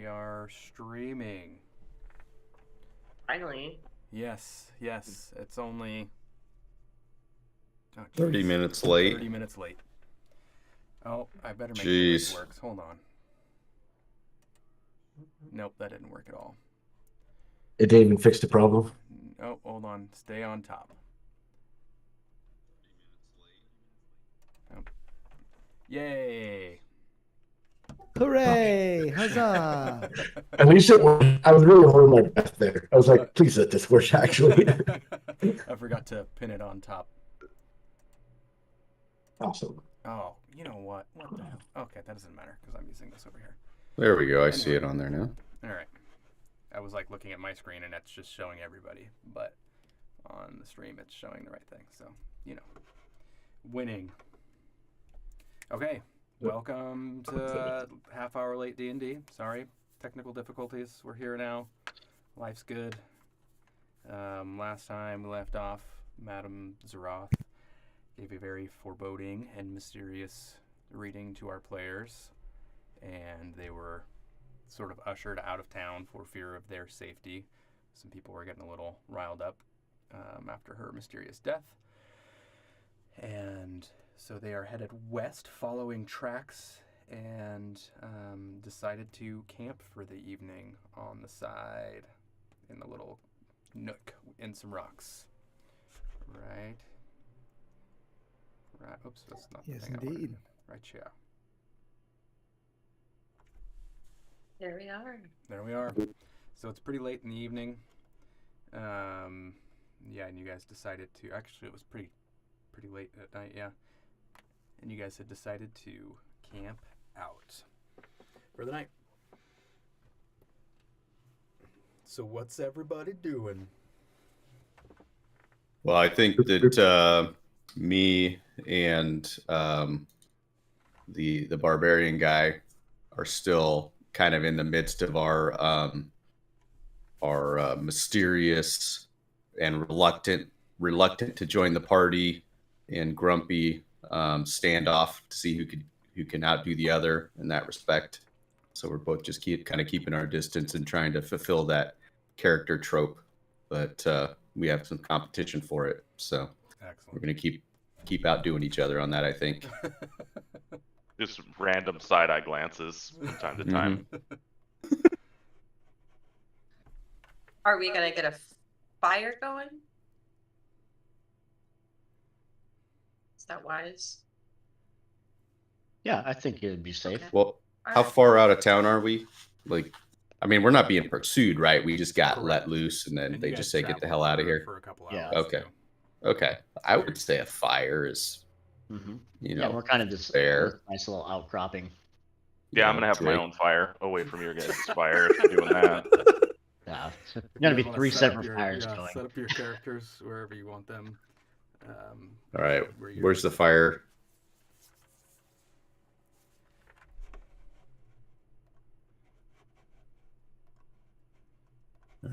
are streaming. Finally. Yes. It's only 30 minutes late. 30 minutes late. Oh, I better make sure this works. Hold on. Nope, that didn't work at all. It didn't even fix the problem. Oh, hold on. Stay on top. Oh. Yay! Hooray! Huzzah! At least it worked. I was really holding my breath there. I was like, please let this work, actually. I forgot to pin it on top. Awesome. Oh, you know what? What the hell? Okay, that doesn't matter because I'm using this over here. There we go. I see it on there now. All right. I was like looking at my screen and it's just showing everybody, but on the stream it's showing the right thing. So, winning. Okay. Welcome to half hour late D&D. Sorry, technical difficulties. We're here now. Life's good. Last time we left off, Madame Zeroth gave a very foreboding and mysterious reading to our players, and they were sort of ushered out of town for fear of their safety. Some people were getting a little riled up after her mysterious death. And so they are headed west following tracks and decided to camp for the evening on the side in a little nook in some rocks. Right. Oops, that's not the Yes, thing I wanted. indeed. Right, yeah. There we are. There we are. So it's pretty late in the evening. And you guys decided to... Actually, it was pretty late at night, yeah. And you guys had decided to camp out for the night. So what's everybody doing? Well, I think that me and the barbarian guy are still kind of in the midst of our mysterious and reluctant to join the party and grumpy standoff to see who can outdo the other in that respect. So we're both just keeping our distance and trying to fulfill that character trope, but we have some competition for it. So Excellent. we're gonna keep outdoing each other on that, I think. Just random side-eye glances from time to time. Are we gonna get a fire going? Is that wise? Yeah, I think it'd be safe. Okay. Well, how far out of town are we? Like, I mean, we're not being pursued, right? We just got let loose, and then And they you just guys say, "Get the traveled hell out of here." for a couple Yeah. hours. Okay. too. Okay, I would say a fire is, Mm-hmm. you Yeah, know, we're kind of just fair. nice little outcropping. Yeah, I'm gonna have my Drake. own fire away from your guys' fire if you're doing that. Yeah, it's gonna be You wanna 3 set up separate your- fires yeah, going. Set up your characters wherever you want them. All right, where you're- where's the fire?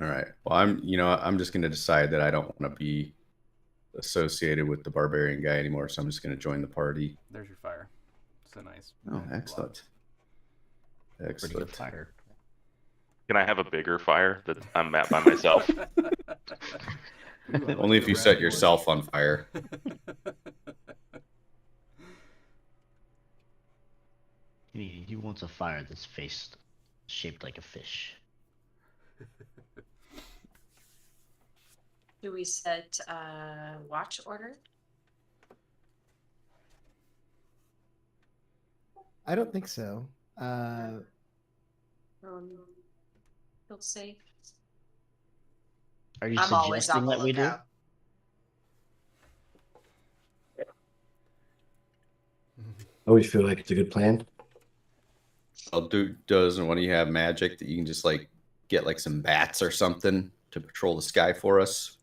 All right. Well, I'm just gonna decide that I don't want to be associated with the barbarian guy anymore, so I'm just gonna join the party. There's your fire. It's a nice. Oh, nice excellent. Pretty good Excellent. fire. Can I have a bigger fire that I'm at by myself? Ooh, I like Only if the you red set torch. yourself on fire. He wants a fire that's shaped like a fish. Do we set watch order? I don't think so. Feel safe. Are you I'm always on suggesting the that we do? lookout. I always feel like it's a good plan. Doesn't one of you have magic that you can just like get like some bats or something to patrol the sky for us?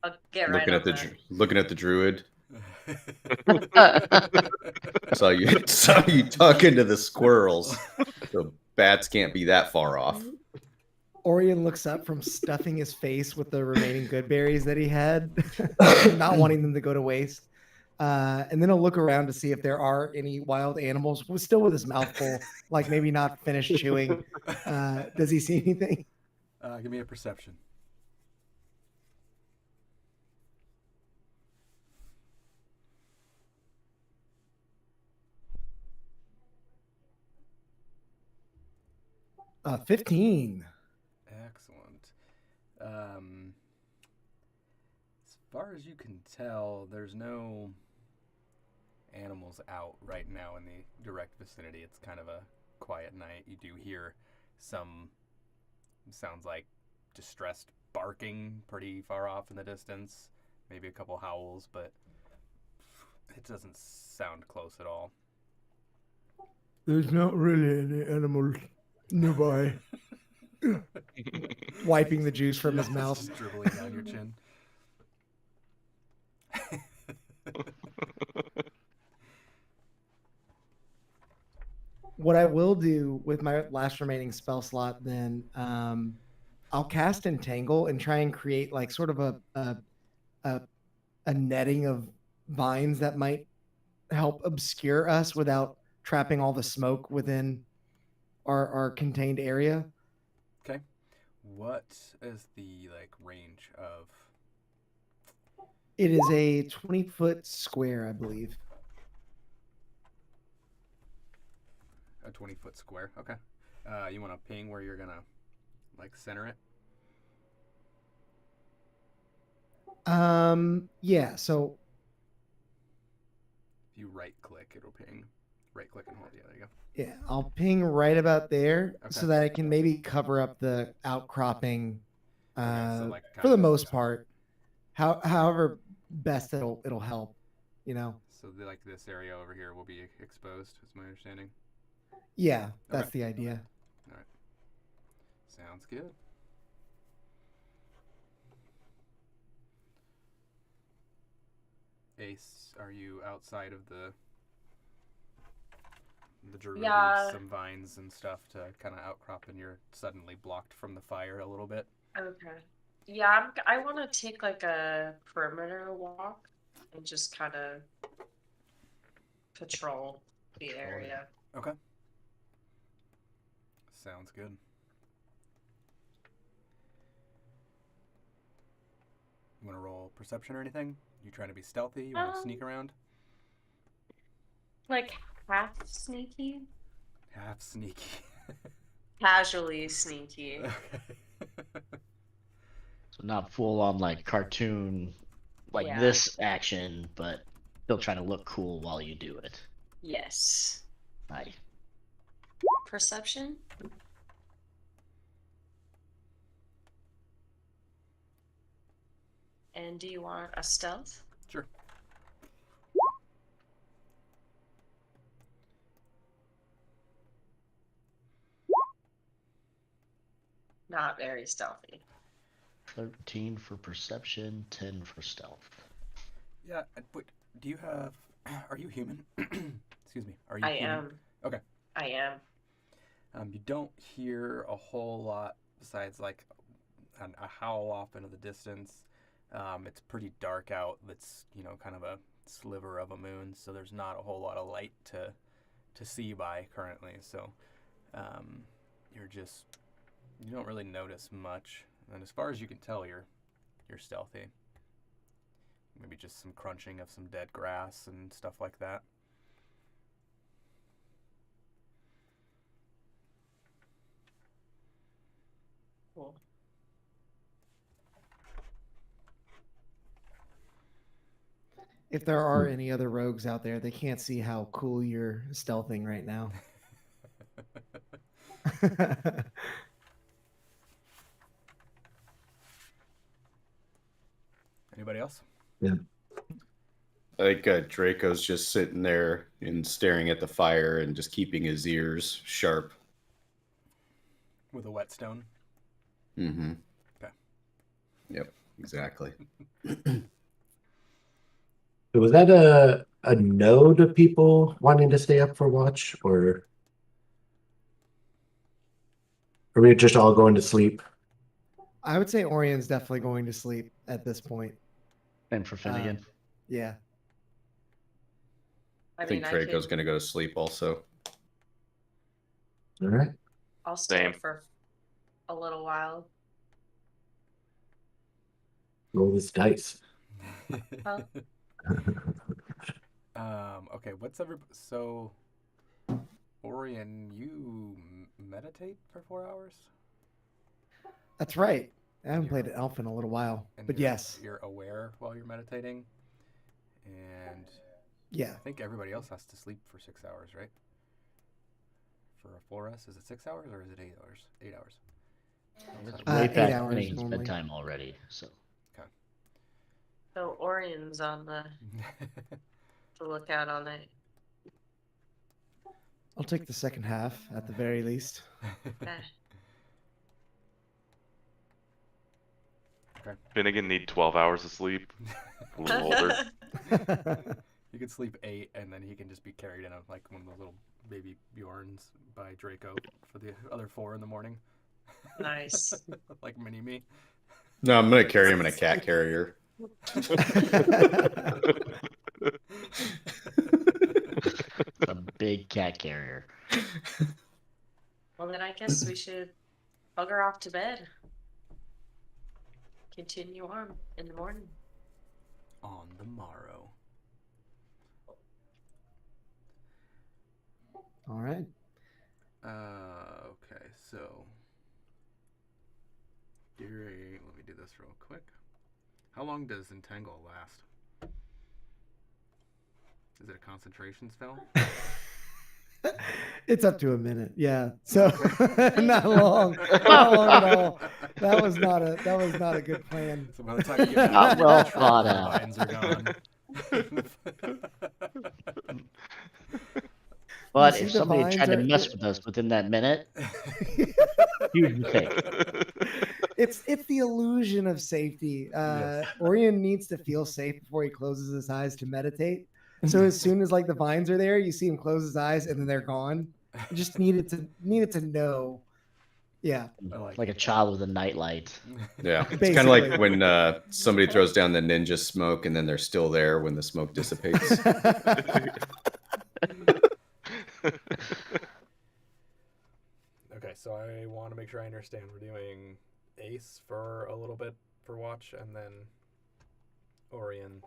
I'll get right Looking on at the that. looking at the druid. Saw you talking to the squirrels. The bats can't be that far off. Orion looks up from stuffing his face with the remaining good berries that he had, not wanting them to go to waste. And then he'll look around to see if there are any wild animals. Still with his mouth full, like maybe not finished chewing. Does he see anything? Give me a perception. Uh, 15. Excellent. As far as you can tell, there's no animals out right now in the direct vicinity. It's kind of a quiet night. You do hear some sounds like distressed barking pretty far off in the distance. Maybe a couple howls, but it doesn't sound close at all. There's not really any animals nearby. Wiping the juice from his It's mouth. just dribbling down your chin. What I will do with my last remaining spell slot, then, I'll cast Entangle and try and create like sort of a netting of vines that might help obscure us without trapping all the smoke within our contained area. Okay. What is the range of? It is a 20-foot square, I believe. A 20-foot square. Okay. You want to ping where you're gonna center it? Yeah, so If you right click, it'll ping. Right click and hold. Yeah, there you go. yeah, I'll ping right about there Okay. so that I can maybe cover up the outcropping Okay, so, for kind the of most part. However best it'll help, you know. So this area over here will be exposed, is my understanding. Yeah, that's Okay. the idea. All right. Sounds good. Ace, are you outside of the Gerudo? Yeah. Some vines and stuff to kind of outcrop, and you're suddenly blocked from the fire a little bit. Okay. Yeah, I want to take a perimeter walk and just kind of patrol the area. Okay. Sounds good. You want to roll perception or anything? You trying to be stealthy? You want to sneak around? Half sneaky, Half sneaky. casually sneaky. Okay. So not full on cartoon, Yeah. this action, but still trying to look cool while you do it. Yes. Aye. Perception? And do you want a stealth? Sure. Not very stealthy. 13 for perception, 10 for stealth. Yeah, but do you have? Are you human? Excuse me. Are you? I human? am. Okay. I am. You don't hear a whole lot besides a howl off into the distance. It's pretty dark out. It's kind of a sliver of a moon, so there's not a whole lot of light to see by currently. So you don't really notice much. And as far as you can tell, you're stealthy. Maybe just some crunching of some dead grass and stuff like that. Cool. If there are any other rogues out there, they can't see how cool you're stealthing right now. Anybody else? Yeah. I think Draco's just sitting there and staring at the fire and just keeping his ears sharp. With a whetstone? Mm-hmm. Okay. Yep, exactly. Was that a no to people wanting to stay up for watch, or are we just all going to sleep? I would say Orion's definitely going to sleep at this point. And for Finnegan. Yeah. I think Draco's going to go to sleep also. All right. I'll stay Same. up for a little while. Roll this dice. Well, Okay, so Orion, you meditate for 4 hours? That's right. I haven't You're- played an elf in a little while, And but you're- yes, You're aware while you're meditating. And yeah. I think everybody else has to sleep for 6 hours, right? For a Flores, is it 6 hours or is it 8 hours? 8 hours. It's Uh, way 8 past hours Finnegan's normally. bedtime already. So so Orion's on the lookout on it. I'll take the second half at the very least. Eh. Finnegan need 12 hours of sleep. A little older. You could sleep 8 and then he can just be carried in like one of those little baby Bjorns by Draco for the other 4 in the morning. Nice. Like mini me. No, I'm going to carry him in a cat carrier. a big cat carrier. Well, then I guess we should bugger off to bed. Continue on in the morning. On the morrow. All right. Okay, so let me do this real quick. How long does Entangle last? Is it a concentration spell? It's up to a minute. Yeah. So not long. Not long at all. That was not a good plan. So by the time you get Not back, well the thought out. vines are gone. But see if the somebody vines tried to are- mess with us within that minute, huge mistake. It's the illusion of safety. Yes. Orion needs to feel safe before he closes his eyes to meditate. So as soon as like the vines are there, you see him close his eyes and then they're gone. You just needed to know. Yeah. I like Like a child with a nightlight. Yeah. It's kind of like Basically. when somebody throws down the ninja smoke and then they're still there when the smoke dissipates. Okay, so I want to make sure I understand. We're doing Ace for a little bit for watch, and then Orion.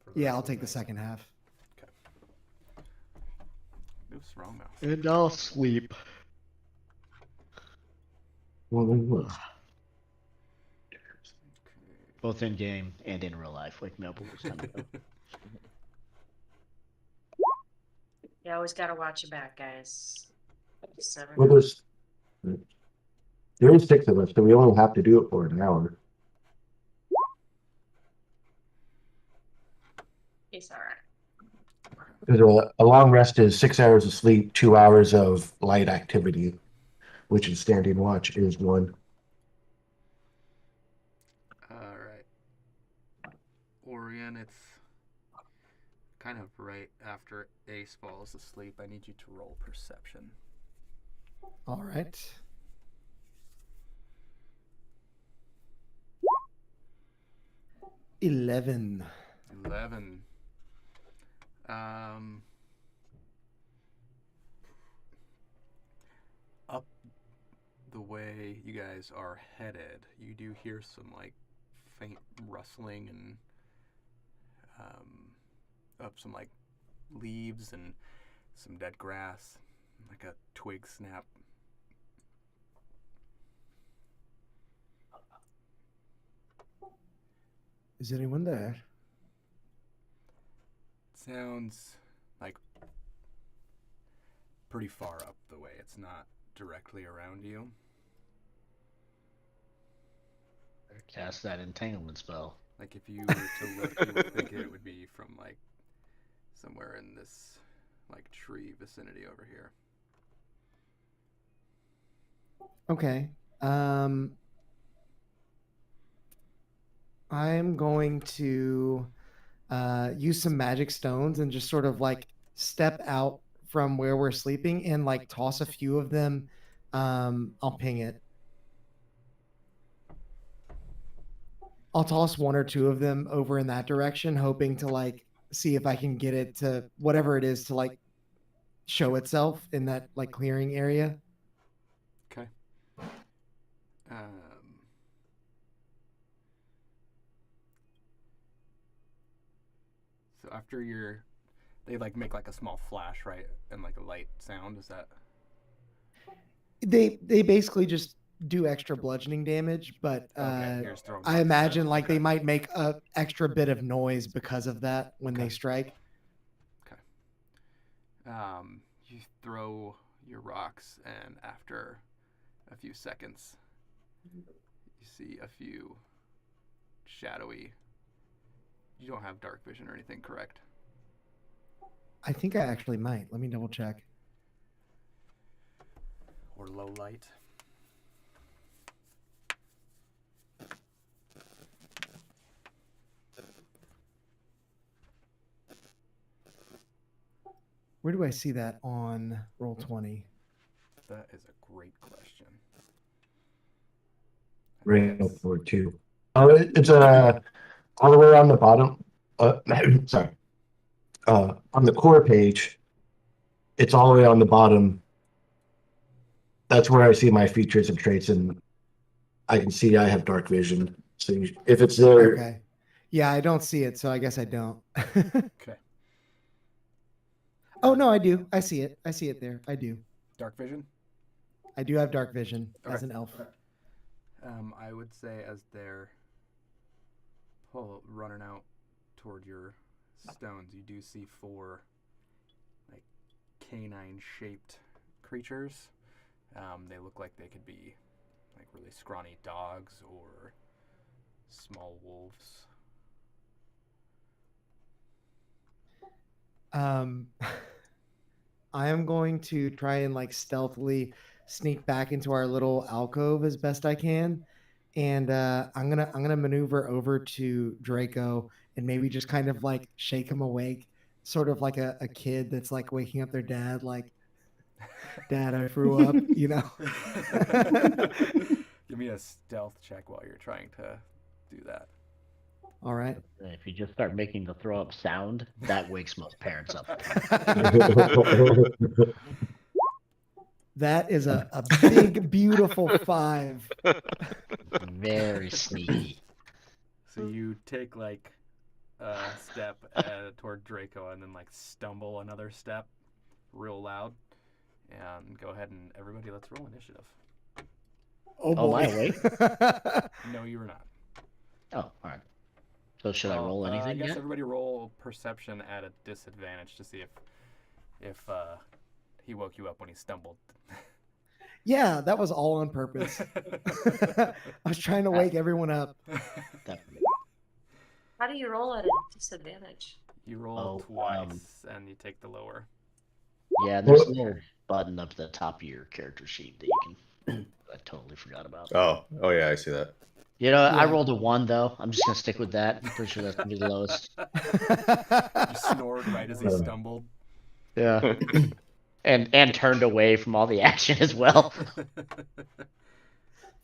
For the Yeah, rest I'll of take the night. second half. Oops, wrong mouse. And I'll sleep. Well, Both in game and in real life. Wake me up when it's time to go. You always gotta watch your back, guys. 7. well, there is 6 of us, so we only have to do it for an hour. It's all right. Because a long rest is 6 hours of sleep, 2 hours of light activity, which is standing watch is 1. All right. Orion, it's kind of right after Ace falls asleep. I need you to roll perception. All right. $11. 11. Up the way you guys are headed, you do hear some like faint rustling and up some like leaves and some dead grass, like a twig snap. Is anyone there? Sounds like pretty far up the way. It's not directly around you. Cast that entanglement spell. Like if you were to look, you would think it would be from like somewhere in this like tree vicinity over here. Okay. I'm going to use some magic stones and just sort of like step out from where we're sleeping and like toss a few of them. I'll ping it. I'll toss 1 or 2 of them over in that direction, hoping to like see if I can get it to whatever it is to like show itself in that like clearing area. Okay. So after they like make like a small flash, right, and like a light sound. Is that? They basically just do extra bludgeoning damage, but Okay, you're just throwing I rocks imagine down. like Okay. they might make a extra bit of noise because of that when Okay. they strike. Okay. You throw your rocks, and after a few seconds, you see a few shadowy. You don't have dark vision or anything, correct? I think I actually might. Let me double check. Or low light. Where do I see that on Roll20? That is a great question. Right up for two. Oh, it's all the way on the bottom. Sorry. On the core page, it's all the way on the bottom. That's where I see my features and traits, and I can see I have dark vision. So if it's there, Okay. Yeah, I don't see it, so I guess I don't. Okay. Oh no, I do. I see it. I see it there. I do. Dark vision? I do have dark vision as Okay. an elf. I would say as they're running out toward your stones, you do see 4 like canine-shaped creatures. They look like they could be like really scrawny dogs or small wolves. I am going to try and like stealthily sneak back into our little alcove as best I can, and I'm gonna maneuver over to Draco and maybe just kind of like shake him awake, sort of like a kid that's like waking up their dad, like, "Dad, I threw up," you know. Give me a stealth check while you're trying to do that. All right. If you just start making the throw up sound, that wakes most parents up. That is a big, beautiful 5. Very sneaky. So you take like a step toward Draco and then like stumble another step real loud. And go ahead and everybody, let's roll initiative. Oh Oh, am I boy. awake? No, you were not. Oh, all right. So should I roll I anything guess yet? everybody roll perception at a disadvantage to see if he woke you up when he stumbled. Yeah, that was all on purpose. I was trying to wake everyone up. Definitely. How do you roll at a disadvantage? You roll Oh, twice and you take the lower. Yeah, there's a little button up at the top of your character sheet that you can. I totally forgot about. Oh yeah, I see that. You know, I Yeah. rolled a 1 though. I'm just gonna stick with that. I'm pretty sure that's gonna be the lowest. You snored right as he stumbled. Yeah. and turned away from all the action as well.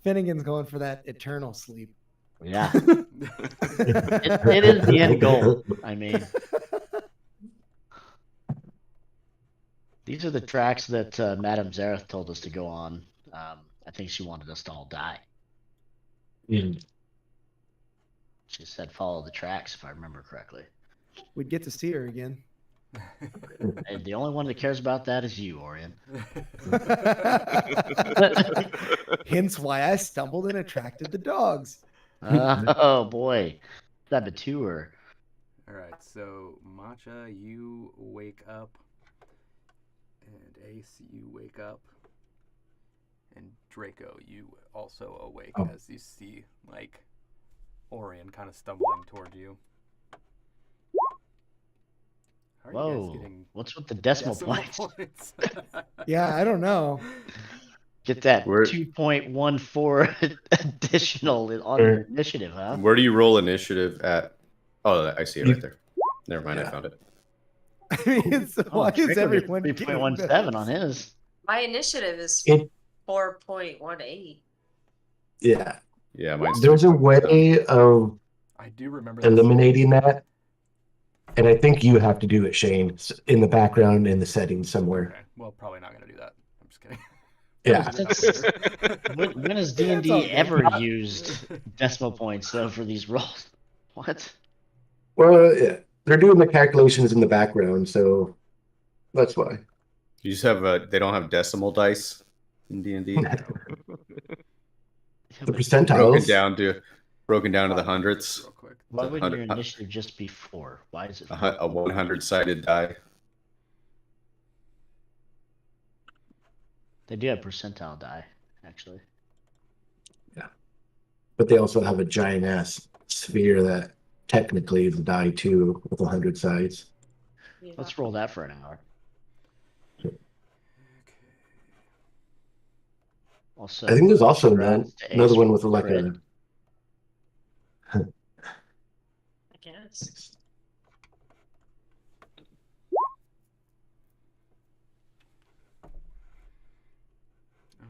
Finnegan's going for that eternal sleep. Yeah. It is the end goal. I mean, these are the tracks that Madame Zeroth told us to go on. I think she wanted us to all die. Mm. She said follow the tracks, if I remember correctly. We'd get to see her again. And the only one that cares about that is you, Orion. Hence why I stumbled and attracted the dogs. Oh boy. Is that a 2 or? Alright, so Matcha, you wake up. And Ace, you wake up. And Draco, you also awake as you see, like, Orion kind of stumbling toward you. How are you guys Whoa. getting What's with the decimal points? points? Yeah, I don't know. Get that Where- 2.14 additional on your initiative, huh? Where do you roll initiative at? Oh, I see it right there. Never mind, I Yeah. found it. I mean, so why is Draco gets everyone getting 3.17 on those? his. My initiative is It- 4.18. Yeah, Yeah, mine's there's a way of I do remember this. eliminating that And I think you have to do it, Shane, in the background in the settings somewhere. Okay. Well, probably not gonna do that. I'm just kidding. Yeah. When has D and That's all D good. ever used decimal points though for these rolls? What? Well, yeah, they're doing the calculations in the background, so that's why. You just have they don't have decimal dice in D&D. The But percentiles. Broken down to the hundreds. Real quick. why the wouldn't your 100 initiative just be 4? Why is it A 100-sided die. They do have percentile die, actually. But they also have a giant ass sphere that technically is a die too with 100 sides. Yeah. Let's roll that for an hour. Also, I think there's also congrats to another Ace one for with the like crit. a. I guess.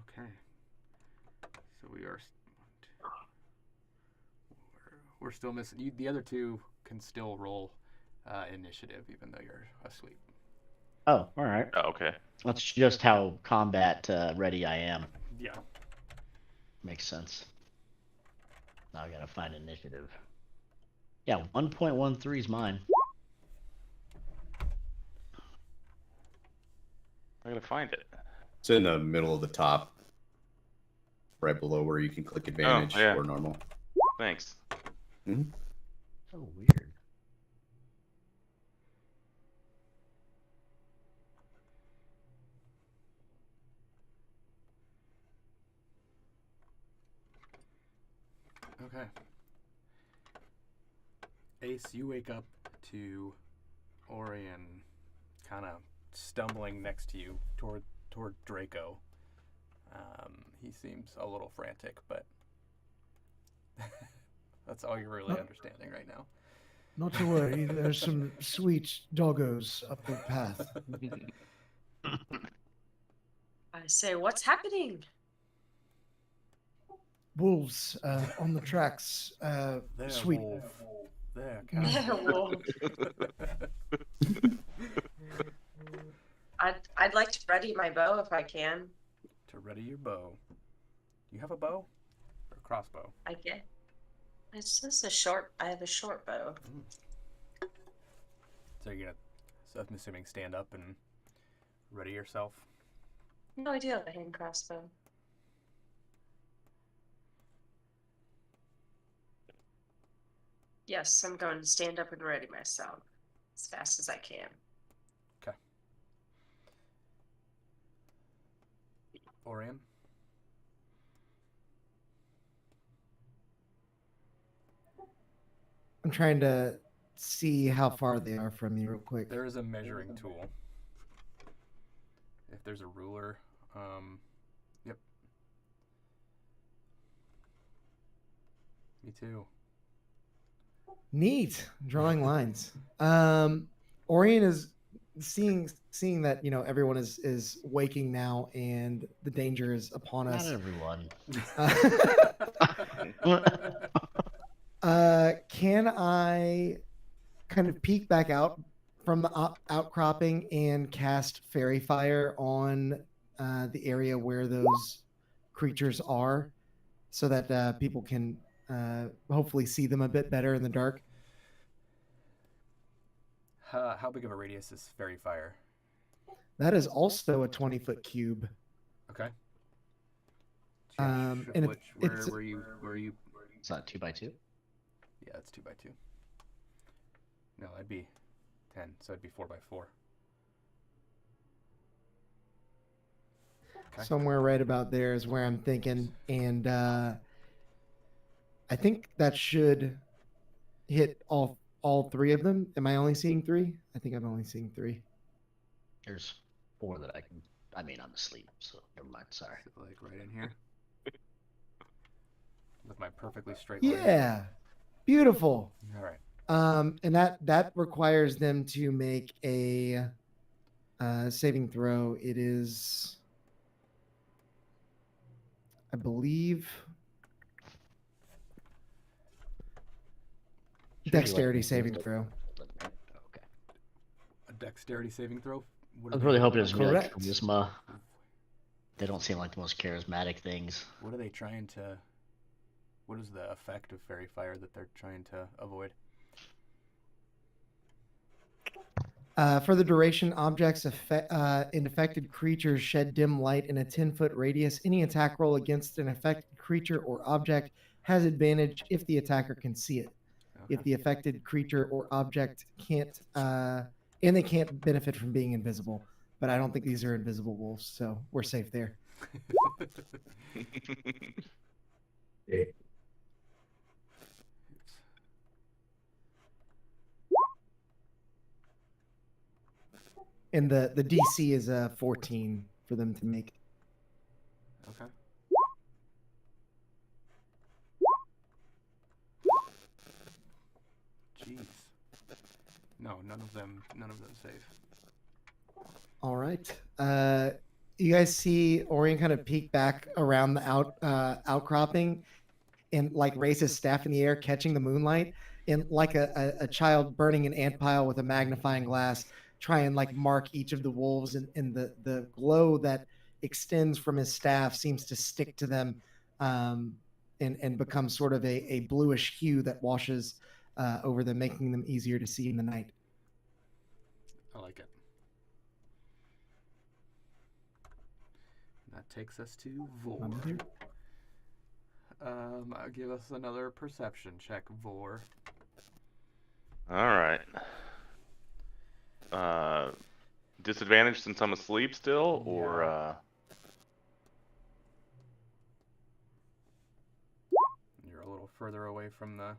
Okay. So we're still missing. The other two can still roll initiative even though you're asleep. Oh, all right. Oh, okay. That's just how combat ready I am. Yeah. Makes sense. Now I gotta find initiative. Yeah, 1.13 is mine. I gotta find it. It's in the middle of the top, right below where you can click advantage yeah. or normal. Thanks. So weird. Okay. Ace, you wake up to Orion kind of stumbling next to you toward Draco. He seems a little frantic, but that's all you're really understanding right now. Not to worry, there's some sweet doggos up the path. I say, what's happening? Wolves on the tracks. There, Sweet. Wolf. There, Mm. Yeah, Captain. well, I'd like to ready my bow if I can. To ready your bow. You have a bow? Or a crossbow? I get. It's just a short. I have a short bow. So you're gonna, so I'm assuming, stand up and ready yourself? No, I do have a hand crossbow. Yes, I'm going to stand up and ready myself as fast as I can. Okay. Orion? I'm trying to see how far they are from you real quick. There is a measuring tool. If there's a ruler, yep. Me too. Neat. Drawing lines. Orion is seeing that, everyone is waking now and the danger is upon Not us. everyone. Can I kind of peek back out from the outcropping and cast fairy fire on the area where those creatures are, so that people can hopefully see them a bit better in the dark? How big of a radius is fairy fire? That is also a 20-foot cube. Okay. And it's where you? It's not 2x2. Yeah, it's 2x2. No, that'd be 10, so it'd be 4x4. Okay. somewhere right about there is where I'm thinking, and I think that should hit all three of them. Am I only seeing three? I think I'm only seeing three. There's 4 that I can. I mean, I'm asleep, so never mind. Sorry. Is it, like right in here? With my perfectly straight line? Yeah, beautiful. All right. And that requires them to make a saving throw. It is, I believe, Sure you like dexterity me to saving do it? throw. Okay. Dexterity saving throw. I was really hoping it was gonna be like Correct. charisma. They don't seem like the most charismatic things. What are they trying to? What is the effect of fairy fire that they're trying to avoid? For the duration, objects and affected creatures shed dim light in a 10-foot radius. Any attack roll against an affected creature or object has advantage if the attacker can see it. Okay. If the affected creature or object can't, and they can't benefit from being invisible. But I don't think these are invisible wolves, so we're safe there. Okay. And the DC is 14 for them to make. Okay. Jeez. No, none of them save. All right. You guys see Orion kind of peek back around the outcropping and like raise his staff in the air, catching the moonlight, and like a child burning an ant pile with a magnifying glass, try and like mark each of the wolves, and the glow that extends from his staff seems to stick to them, and become sort of a bluish hue that washes over them, making them easier to see in the night. I like it. That takes us to Vor. Give us another perception check, Vor. All right. Disadvantage since I'm asleep still, or You're a little further away from the.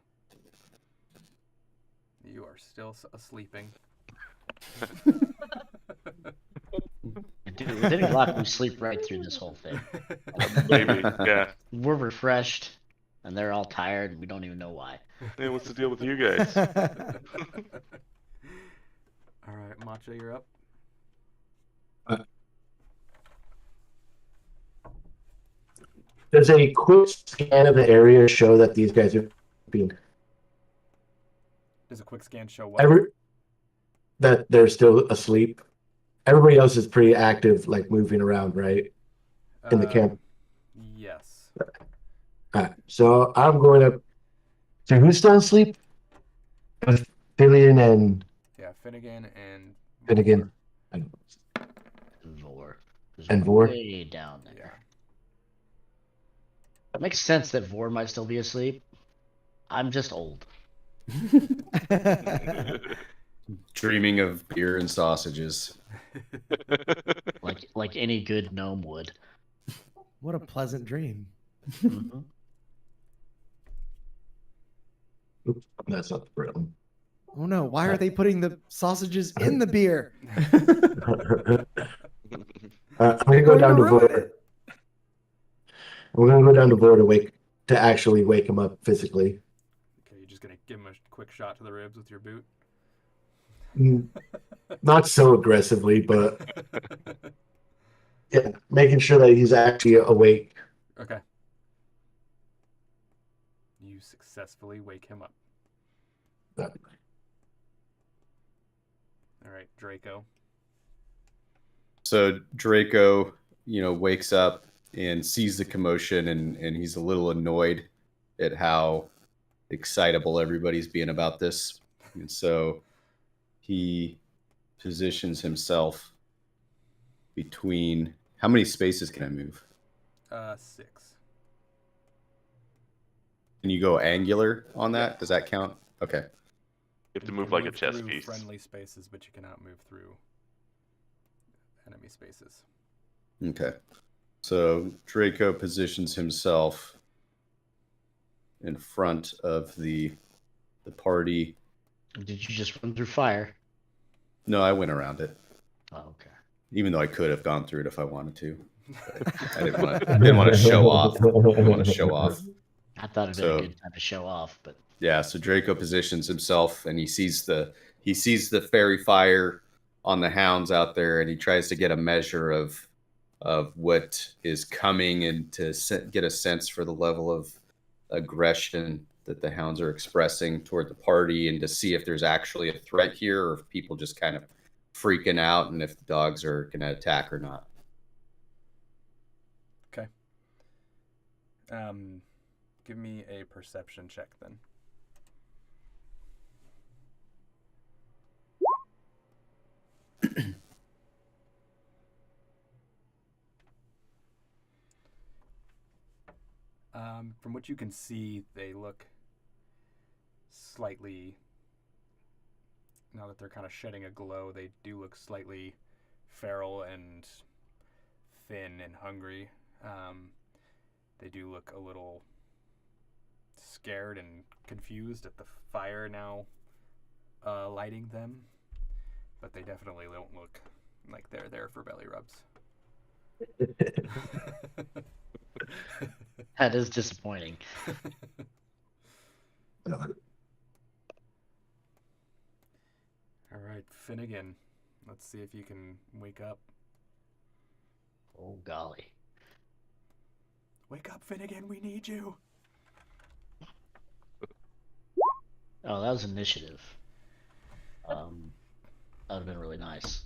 You are still sleeping. Dude, with any luck, we sleep right through this whole thing. maybe, yeah. We're refreshed, and they're all tired, and we don't even know why. Hey, what's the deal with you guys? All right, Matcha, you're up. Does a quick scan of the area show that these guys are being Does a quick scan show what? that they're still asleep? Everybody else is pretty active, like moving around, right? In the camp. Yes. All right, so I'm going up. So who's still asleep? It was Fillion and Yeah, Finnegan and. Finnegan. Vor. 'Cause And we're Vor? way down there. Yeah. It makes sense that Vor might still be asleep. I'm just old. Dreaming of beer and sausages. Like any good gnome would. What a pleasant dream. Mhm. Oops, that's not the problem. Oh no, why are they putting the sausages in the beer? I'm gonna go down to ruin Vor. it. We're gonna go down to Vor to actually wake him up physically. Okay, you're just gonna give him a quick shot to the ribs with your boot. Not so aggressively, but yeah, making sure that he's actually awake. Okay. You successfully wake him up. Yeah. All right, Draco. So Draco, wakes up and sees the commotion, and he's a little annoyed at how excitable everybody's being about this. And so he positions himself between. How many spaces can I move? 6. Can you go angular on that? Does that count? Okay. You have to You move can like a chess through piece. friendly spaces, but you cannot move through enemy spaces. Okay. So Draco positions himself in front of the party. Did you just run through fire? No, I went around it, Oh, okay. even though I could have gone through it if I wanted to. But I didn't want to show off. I didn't want to show off. I thought it'd So- been a good time to show off, but Yeah, so Draco positions himself and he sees the fairy fire on the hounds out there, and he tries to get a measure of what is coming and to get a sense for the level of aggression that the hounds are expressing toward the party, and to see if there's actually a threat here or if people just kind of freaking out and if the dogs are going to attack or not. Okay. Give me a perception check then. From what you can see, they look slightly, now that they're kind of shedding a glow, they do look slightly feral and thin and hungry. They do look a little scared and confused at the fire now lighting them, but they definitely don't look like they're there for belly rubs. That is disappointing. All right, Finnegan, let's see if you can wake up. Oh golly. Wake up, Finnegan, we need you. Oh, that was initiative. That would have been really nice.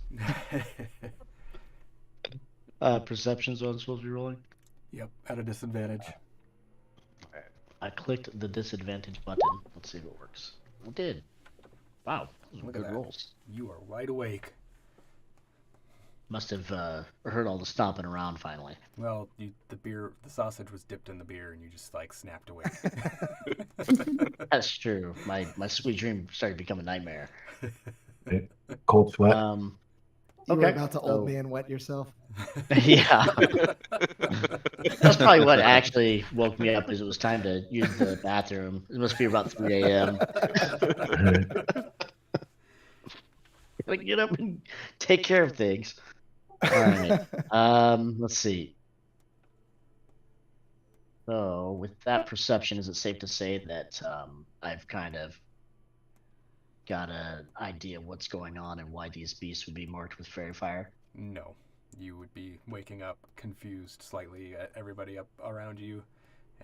Perception's what I'm supposed to be rolling. Yep, at a disadvantage. I clicked the disadvantage button. Let's see if it works. It did. Wow, those were Look at good that. rolls. You are wide awake. Must have heard all the stomping around finally. Well, the sausage was dipped in the beer, and you just like snapped awake. That's true. My sweet dream started to become a nightmare. Cold sweat. You were Okay, about to so- old man wet yourself. Yeah. That's probably what actually woke me up, is it was time to use the bathroom. It must be about 3 a.m. Like, get up and take care of things. All right. Let's see. So, with that perception, is it safe to say that I've kind of got an idea of what's going on and why these beasts would be marked with fairy fire? No, you would be waking up confused slightly at everybody up around you,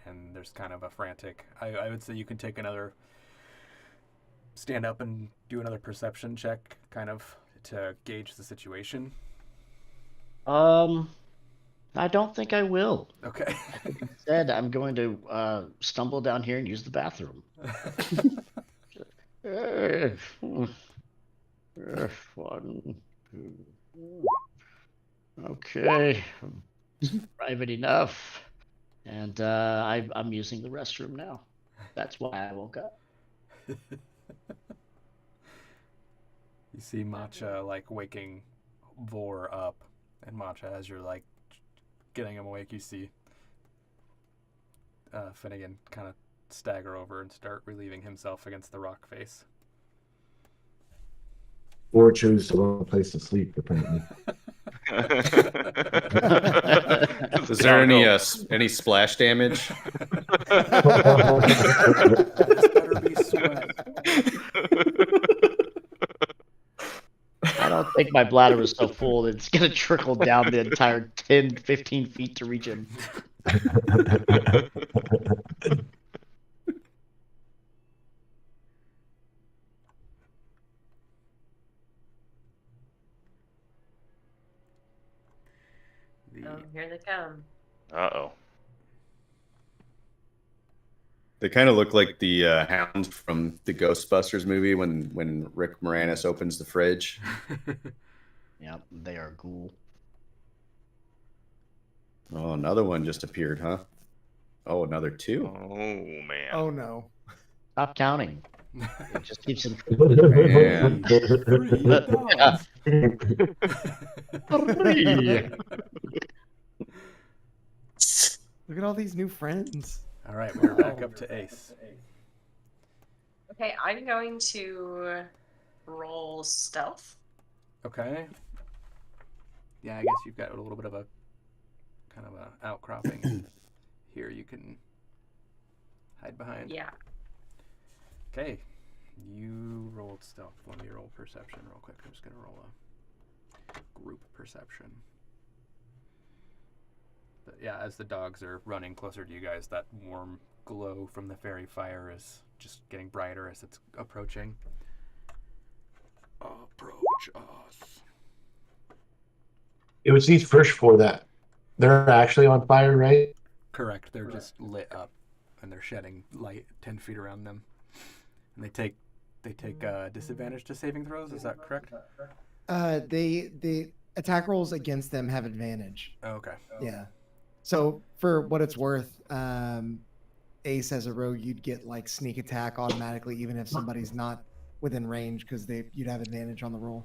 and there's kind of a frantic. I would say you can take another, stand up and do another perception check, kind of to gauge the situation. I don't think I will. Okay. Instead, I'm going to stumble down here and use the bathroom. One, two. Okay, private enough, and I'm using the restroom now. That's why I woke up. You see Matcha like waking Vor up, and Matcha, as you're like getting him awake, you see Finnegan kind of stagger over and start relieving himself against the rock face. Or choose the wrong place to sleep, apparently. Is there any splash damage? This better be sweat. I don't think my bladder was so full that it's going to trickle down the entire 10, 15 feet to reach him. Oh, here they come. Uh-oh. They kind of look like the hounds from the Ghostbusters movie when Rick Moranis opens the fridge. Yep, they are ghoul. Oh, another one just appeared, huh? Oh, another two. Oh, man. Oh no. Stop counting. It just keeps him. Man. Look at all these new friends. All right, we're back up to Ace. Okay, I'm going to roll stealth. Okay. Yeah, I guess you've got a little bit of a kind of a outcropping here you can hide behind. Yeah. Okay. You rolled stealth. Let me roll perception real quick. I'm just going to roll a group perception. But yeah, as the dogs are running closer to you guys, that warm glow from the fairy fire is just getting brighter as it's approaching. Approach us. It was these first four that they're actually on fire, right? Correct. They're just lit up, and they're shedding light 10 feet around them. And they take disadvantage to saving throws. Is that correct? The attack rolls against them have advantage. Oh, okay. Yeah. So for what it's worth, Ace as a rogue, you'd get like sneak attack automatically, even if somebody's not within range, because you'd have advantage on the roll.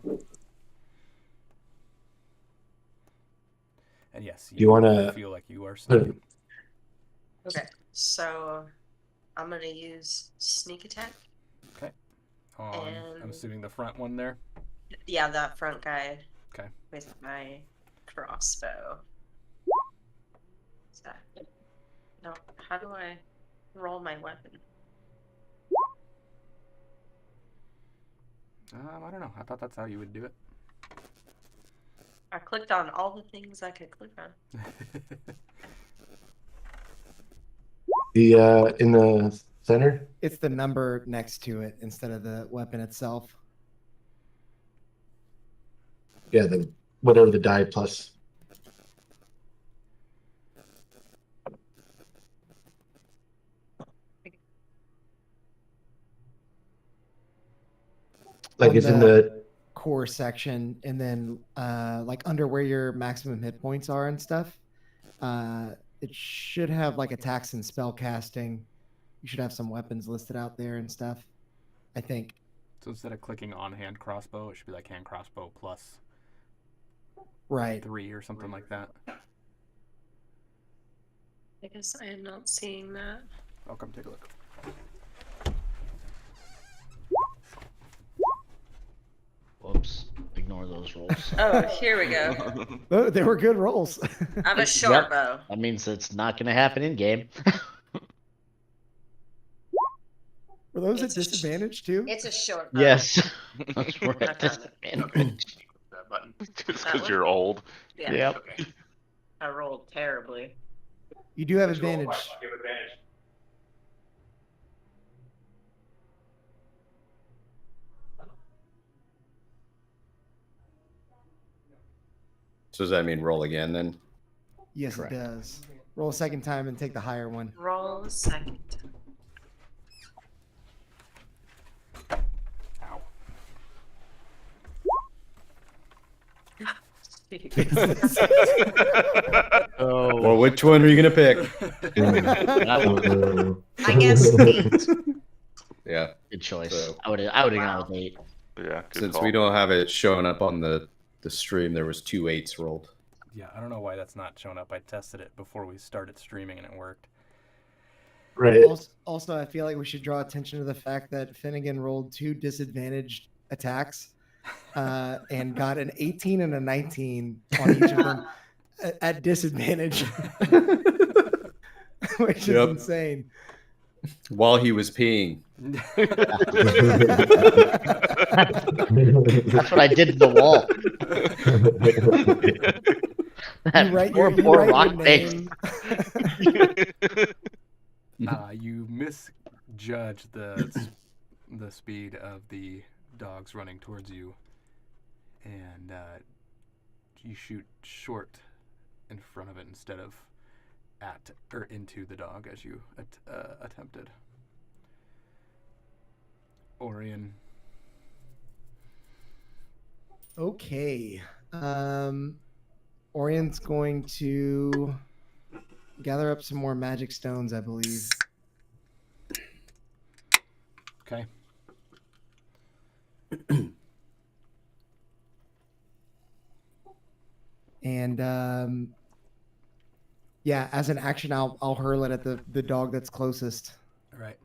And yes, You wanna- feel like you are sneaking. Okay, so I'm gonna use sneak attack. On, I'm assuming the front one there. Yeah, that front guy. Okay. With my crossbow. Is that... No, how do I roll my weapon? I don't know. I thought that's how you would do it. I clicked on all the things I could click on. The in the center. It's the number next to it instead of the weapon itself. Yeah, the whatever the die plus. Like On it's in the core section, and then like under where your maximum hit points are and stuff, it should have like attacks and spell casting. You should have some weapons listed out there and stuff, I think. So instead of clicking on hand crossbow, it should be like hand crossbow plus Right. 3 or something like that. I guess I am not seeing that. I'll come take a look. Whoops. Ignore those rolls. Oh, here we go. Oh, they were good rolls. I have a short bow. That means it's not going to happen in game. Were those It's at a sh- disadvantage too? It's a short bow. Yes. That's right. I found it. That button. Just That because one? you're old. Yeah. Yep. Okay. I rolled terribly. You do have advantage. So does that mean roll again then? Yes, Correct. it does. Roll a second time and take the higher one. Roll a second. Ow. Oh. Well, which one are you gonna pick? I guess 8. Yeah, Good choice. So- I would have gone with 8. Yeah, good since call. we don't have it showing up on the stream, there was 2 8s rolled. Yeah, I don't know why that's not showing up. I tested it before we started streaming and it worked. right. Also, I feel like we should draw attention to the fact that Finnegan rolled 2 disadvantaged attacks and got an 18 and a 19 on each of them at disadvantage, which Yep. is insane. While he was peeing. That's what I did to the wall. You write your, you poor write your rock face. name. You misjudge the speed of the dogs running towards you, and you shoot short in front of it instead of at or into the dog as you attempted. Orion. Okay. Orion's going to gather up some more magic stones, I believe. Okay. And yeah, as an action, I'll hurl it at the dog that's closest. All right.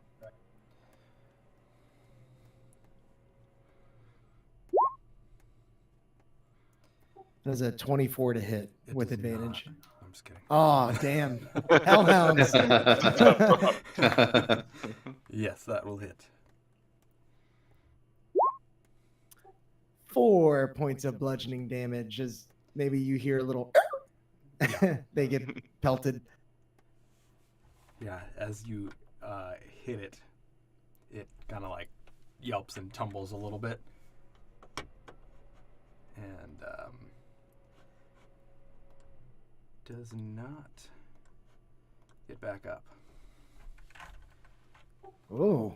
Does a 24 to hit It with does advantage. not. I'm just kidding. Oh, damn. Hellhounds. Yes, that will hit. 4 points of bludgeoning damage as maybe you hear a little they get pelted. Yeah, as you hit it, it kind of like yelps and tumbles a little bit. And does not get back up. Oh.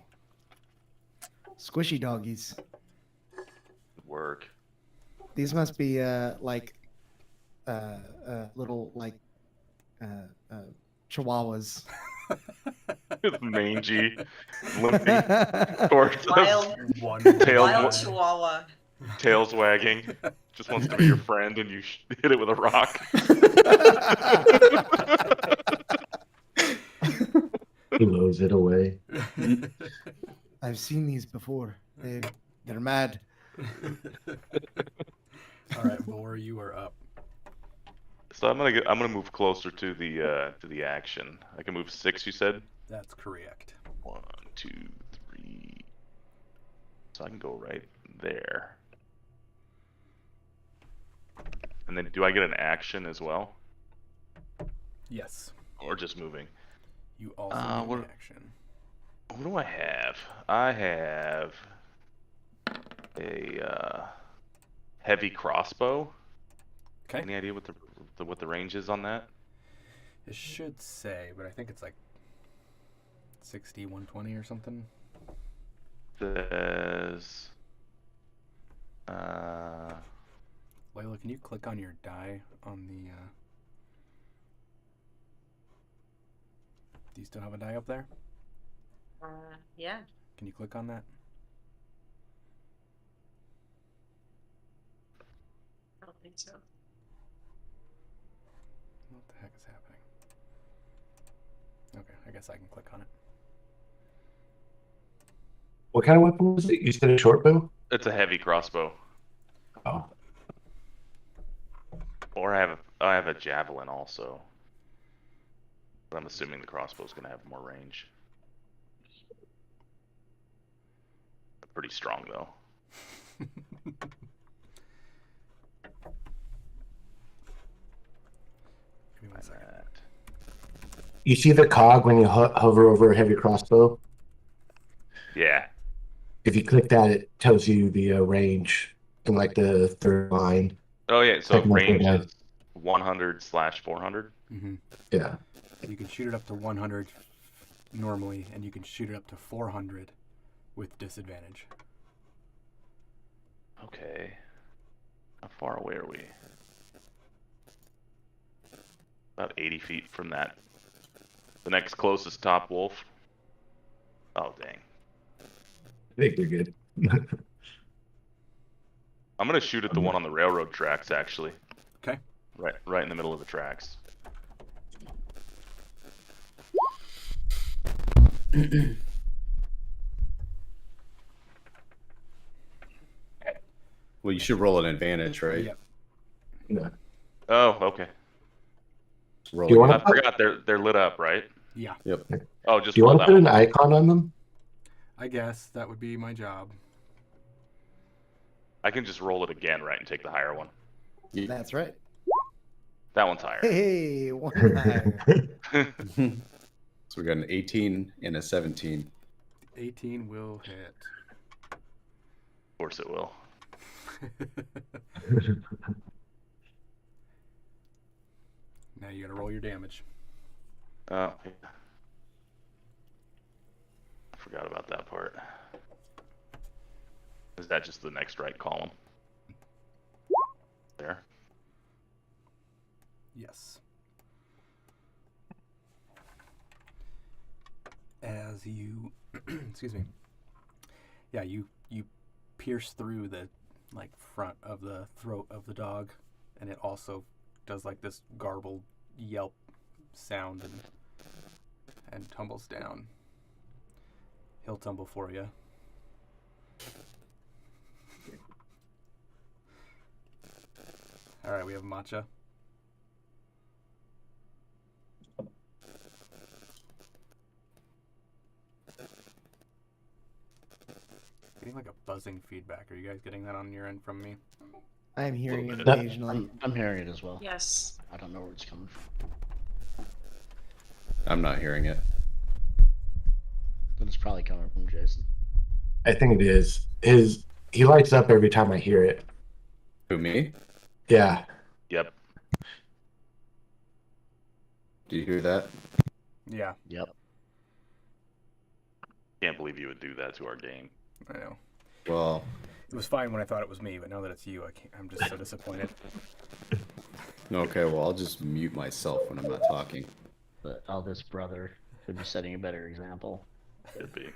Squishy doggies. Work. These must be little chihuahuas. Mangy, limpy, tortoise, One Tails- Wild Chihuahua. tails wagging. Just wants to be your friend, and you hit it with a rock. Blows it away. I've seen these before. They're mad. All right, Vor, you are up. So I'm gonna move closer to the action. I can move 6. You said That's correct. 1, 2, 3. So I can go right there. And then, do I get an action as well, Yes. or just moving? You also need what- an action. What do I have? I have a heavy crossbow. Okay. Any idea what the range is on that? It should say, but I think it's like 60, 120 or something. Says Layla, can you click on your die on the... Do you still have a die up there? Yeah. Can you click on that? I don't think so. What the heck is happening? Okay, I guess I can click on it. What kind of weapon was it? You said a short bow? it's a heavy crossbow, Oh. or I have a javelin also. But I'm assuming the crossbow's gonna have more range. Pretty strong though. Give me one second. You see the cog when you hover over a heavy crossbow? Yeah. If you click that, it tells you the range in like the third line. Oh yeah. So Technical range guy. is 100/400. Mm-hmm. Yeah. You can shoot it up to 100 normally, and you can shoot it up to 400 with disadvantage. Okay. How far away are we? About 80 feet from that. The next closest top wolf. Oh dang. I think you're good. I'm gonna shoot at the one on the railroad tracks actually. Okay. Right in the middle of the tracks. Well, you should roll an advantage, right? Yep. Yeah. Oh, okay. Roll Do you it. want I forgot they're lit up, right? Yeah. Yep. Oh, just Do you roll want to that put one. an icon on them? I guess that would be my job. I can just roll it again, right, and take the higher one. That's right. That one's higher. Hey, one higher. So we got an 18 and a 17. 18 will hit. Of course it will. Now you gotta roll your damage. Oh, yeah. I forgot about that part. Is that just the next right column? There. Yes. As you, excuse me. Yeah, you pierce through the like front of the throat of the dog, and it also does like this garbled yelp sound and tumbles down. He'll tumble for you. All right, we have Matcha. Getting like a buzzing feedback. Are you guys getting that on your end from me? I'm hearing it Little bit. occasionally. I'm hearing it as well. Yes. I don't know where it's coming from. I'm not hearing it. Then it's probably coming from Jason. I think it is. He lights up every time I hear it. Who, me? Yeah. Yep. Do you hear that? Yeah, Yep. Can't believe you would do that to our game. I know. Well, It was fine when I thought it was me, but now that it's you, I'm just so disappointed. okay. Well, I'll just mute myself when I'm not talking. But eldest brother could be setting a better example. Could be.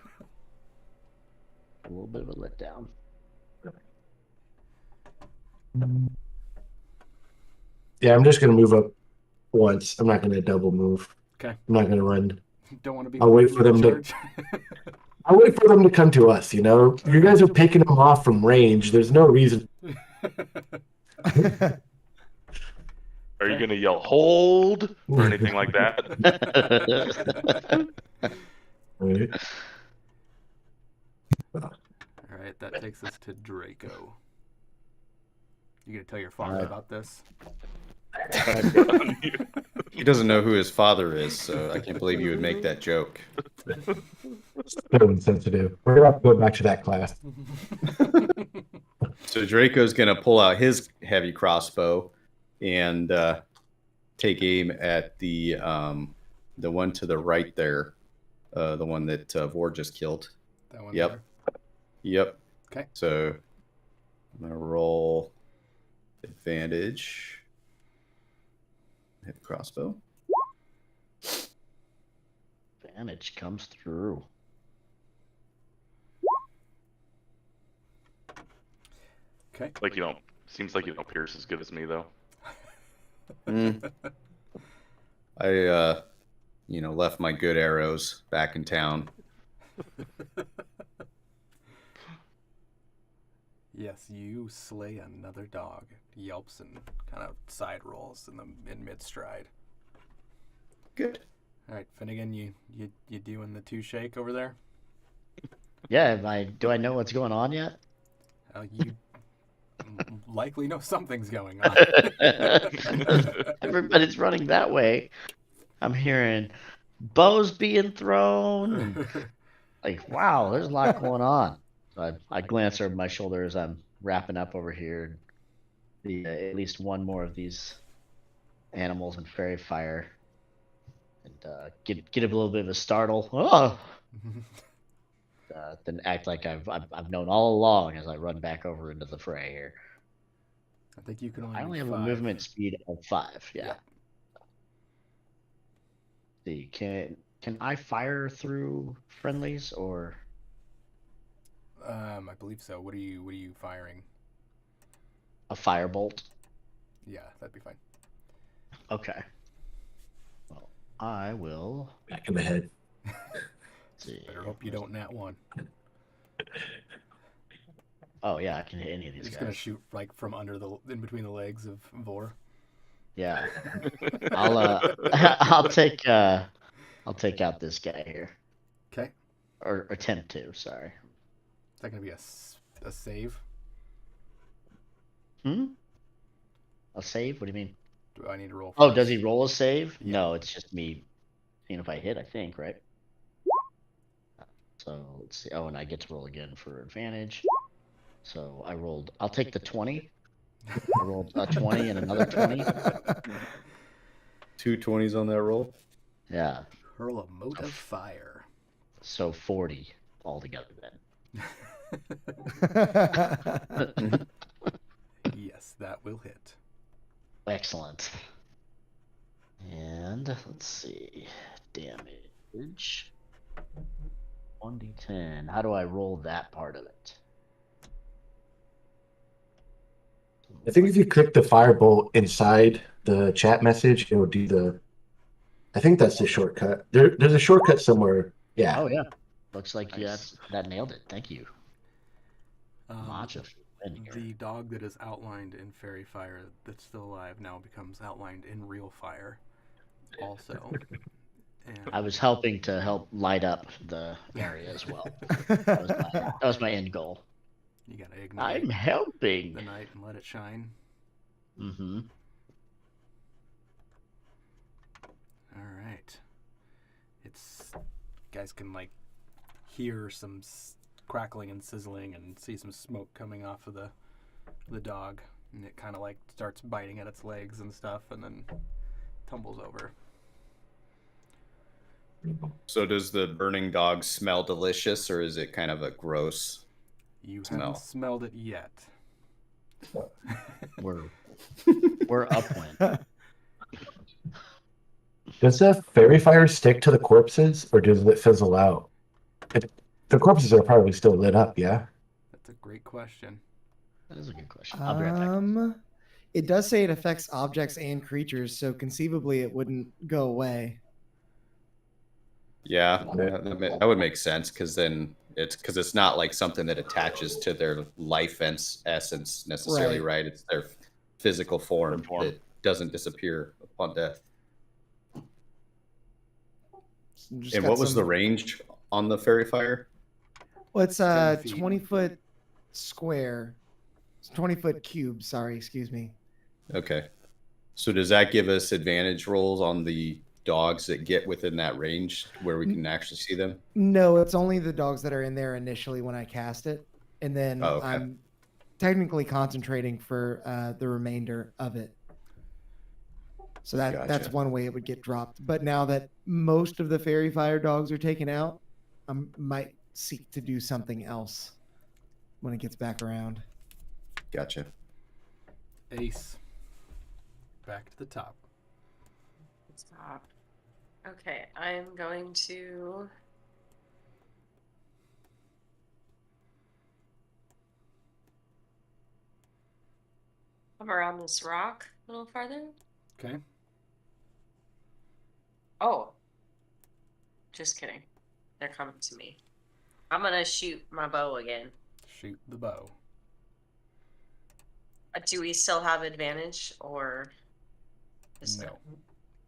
A little bit of a letdown. Yeah, I'm just gonna move up once. I'm not gonna double move. Okay. I'm not gonna run. Don't want to be. I'll wait for them to. charge. I'll wait for them to come to us. You know, you guys are picking them off from range. There's no reason. Are you gonna yell hold or anything like that? Right. All right, that takes us to Draco. You gonna tell your father about this? He doesn't know who his father is, so I can't believe you would make that joke. So insensitive. We're gonna have to go back to that class. So Draco's gonna pull out his heavy crossbow and take aim at the one to the right there, the one that Vor just killed. That one. Yep. There? Yep. Okay. So I'm gonna roll advantage. Hit crossbow. Advantage comes through. Okay. Like you don't. Seems like you don't pierce as good as me though. I left my good arrows back in town. Yes, you slay another dog. Yelps and kind of side rolls in mid stride. Good. All right, Finnegan, you doing the 2 shake over there? Yeah, do I know what's going on yet? You likely know something's going on. Everybody's running that way. I'm hearing bows being thrown. And, like, wow, there's a lot going on. So I glance over my shoulder as I'm wrapping up over here. At least one more of these animals in fairy fire. And get a little bit of a startle. Oh! Then act like I've known all along as I run back over into the fray here. I think you can only. I only do have 5. a movement speed of 5. Yeah. See, can I fire through friendlies or? I believe so. What are you firing? A firebolt. Yeah, that'd be fine. Okay. Well, I will. Back in the head. See. Better hope you don't nat 1. Oh yeah, I can hit any of these He's guys. gonna shoot like from in between the legs of Vor. Yeah. I'll take out this guy here. Okay. Or attempt to. Sorry. Is that gonna be a save? A save? What do you mean? Do I need to roll? Oh, first? does he roll a save? Yeah. No, it's just me seeing if I hit, I think, right? So let's see. Oh, and I get to roll again for advantage. So I'll take the 20. I rolled a 20 and another 20. 2 20s on that roll. Yeah. Hurl a mote of fire. So 40 altogether then. Yes, that will hit. Excellent. And let's see. Damage. 1d10. How do I roll that part of it? I think if you click the firebolt inside the chat message, it'll do the. I think that's the shortcut. There's a shortcut somewhere. Yeah. Oh yeah. Looks like Nice. that nailed it. Thank you. Much of The dog that is outlined in fairy fire that's still alive now becomes outlined in real fire. Also. And I was helping to help light up the area as well. That was my end goal. you gotta ignite I'm helping. the night and let it shine. Mm-hmm. All right. Guys can like hear some crackling and sizzling and see some smoke coming off of the dog, and it kind of like starts biting at its legs and stuff, and then tumbles over. So does the burning dog smell delicious, or is it kind of a gross You smell? haven't smelled it yet. We're upwind. Does the fairy fire stick to the corpses, or does it fizzle out? The corpses are probably still lit up, yeah? That's a great question. That is a good question. I'll be right back. It does say it affects objects and creatures, so conceivably it wouldn't go away. Yeah, that would make sense, because then it's not like something that attaches to their life essence necessarily, right? It's their physical form that doesn't disappear upon death. And what was the range on the fairy fire? Well, it's 10 feet. 20-foot square. It's 20-foot cube. Sorry, excuse me. Okay. So does that give us advantage rolls on the dogs that get within that range where we can actually see them? No, it's only the dogs that are in there initially when I cast it, and then Oh, okay. I'm technically concentrating for the remainder of it. So that's Gotcha. one way it would get dropped. But now that most of the fairy fire dogs are taken out, I might seek to do something else when it gets back around. Gotcha. Ace. Back to the top. Stop. Okay, I'm going to. Come around this rock a little farther. Okay. Oh. Just kidding. They're coming to me. I'm gonna shoot my bow again. Shoot the bow. Do we still have advantage, or is No. it?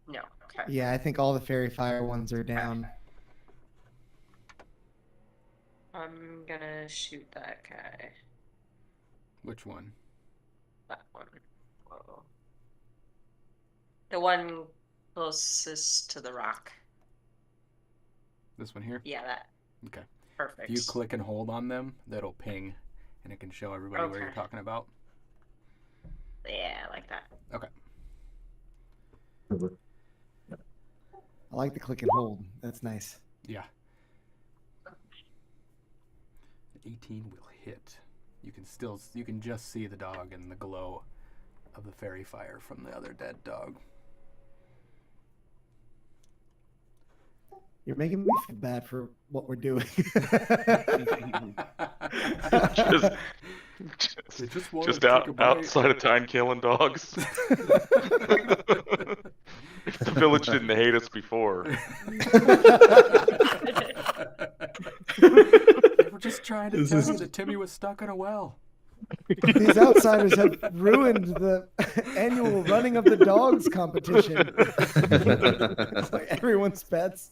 No. Okay. Yeah, I think all the fairy fire ones are down. I'm gonna shoot that guy. Which one? That one. Whoa. The one closest to the rock. This one here? Yeah, that. Okay. Perfect. If you click and hold on them, that'll ping, and it can show everybody where you're Okay. talking about. Yeah, I like that. Okay. I like the click and hold. That's nice. Yeah. 18 will hit. You can just see the dog and the glow of the fairy fire from the other dead dog. You're making me feel bad for what we're doing. Just outside of town killing dogs. If the village didn't hate us before. They were just trying to tell you that Timmy was stuck in a well. These outsiders have ruined the annual running of the dogs competition. It's like everyone's pets.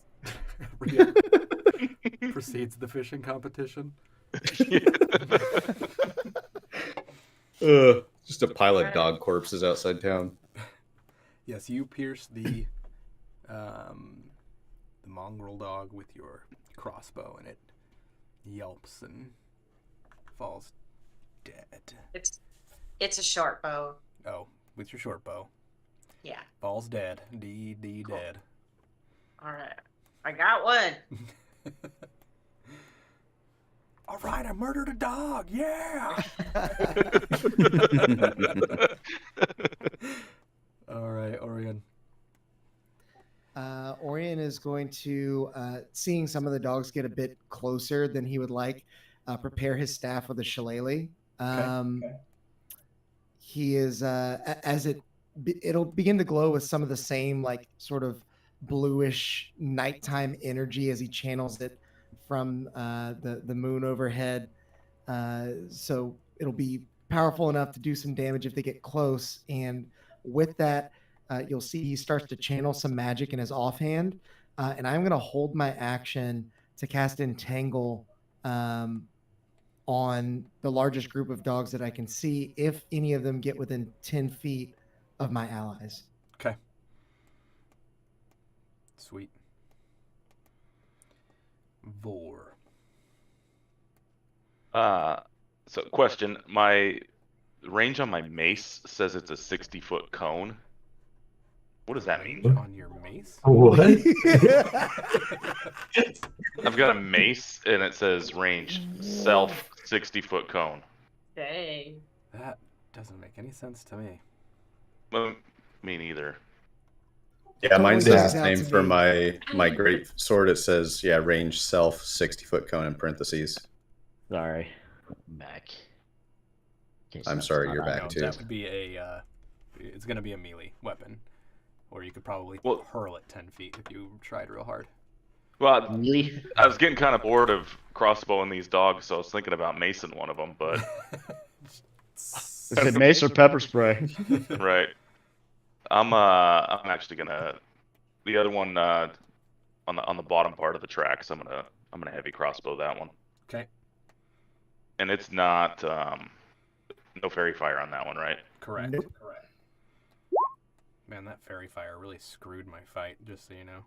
Precedes the fishing competition. Just a pile of dog corpses outside town. Yes, you pierce the mongrel dog with your crossbow, and it yelps and falls dead. It's a short bow. Oh, with your short bow. Yeah. Falls dead. Cool. Dead. All right. I got one. All right, I murdered a dog. Yeah. All right, Orion. Orion is going to, seeing some of the dogs get a bit closer than he would like, prepare his staff with a shillelagh. He is, it'll begin to glow with some of the same, like, sort of bluish nighttime energy as he channels it from the moon overhead. So it'll be powerful enough to do some damage if they get close. And with that, you'll see he starts to channel some magic in his offhand. And I'm going to hold my action to cast Entangle on the largest group of dogs that I can see, if any of them get within 10 feet of my allies. Okay. Sweet. Vor. So question, my range on my mace says it's a 60-foot cone. What does that mean? Range on your mace? What? I've got a mace, and it says range self 60-foot cone. Dang. That doesn't make any sense to me. Well, me neither. Yeah, mine Totally says sticks the out same to for me. my great sword. It says range self 60-foot cone in parentheses. Sorry. I'm back. In case I'm that's sorry, not you're back No, obvious. too. that would be a. It's gonna be a melee weapon, or you could probably Well- hurl it 10 feet if you tried real hard. Well, Really? I was getting kind of bored of crossbowing these dogs, so I was thinking about macing one of them, but Is it mace or pepper spray? right. I'm actually gonna the other one on the bottom part of the tracks. I'm gonna heavy crossbow that one, Okay, and it's not no fairy fire on that one, right? correct. Nope. Correct. Man, that fairy fire really screwed my fight. Just so you know.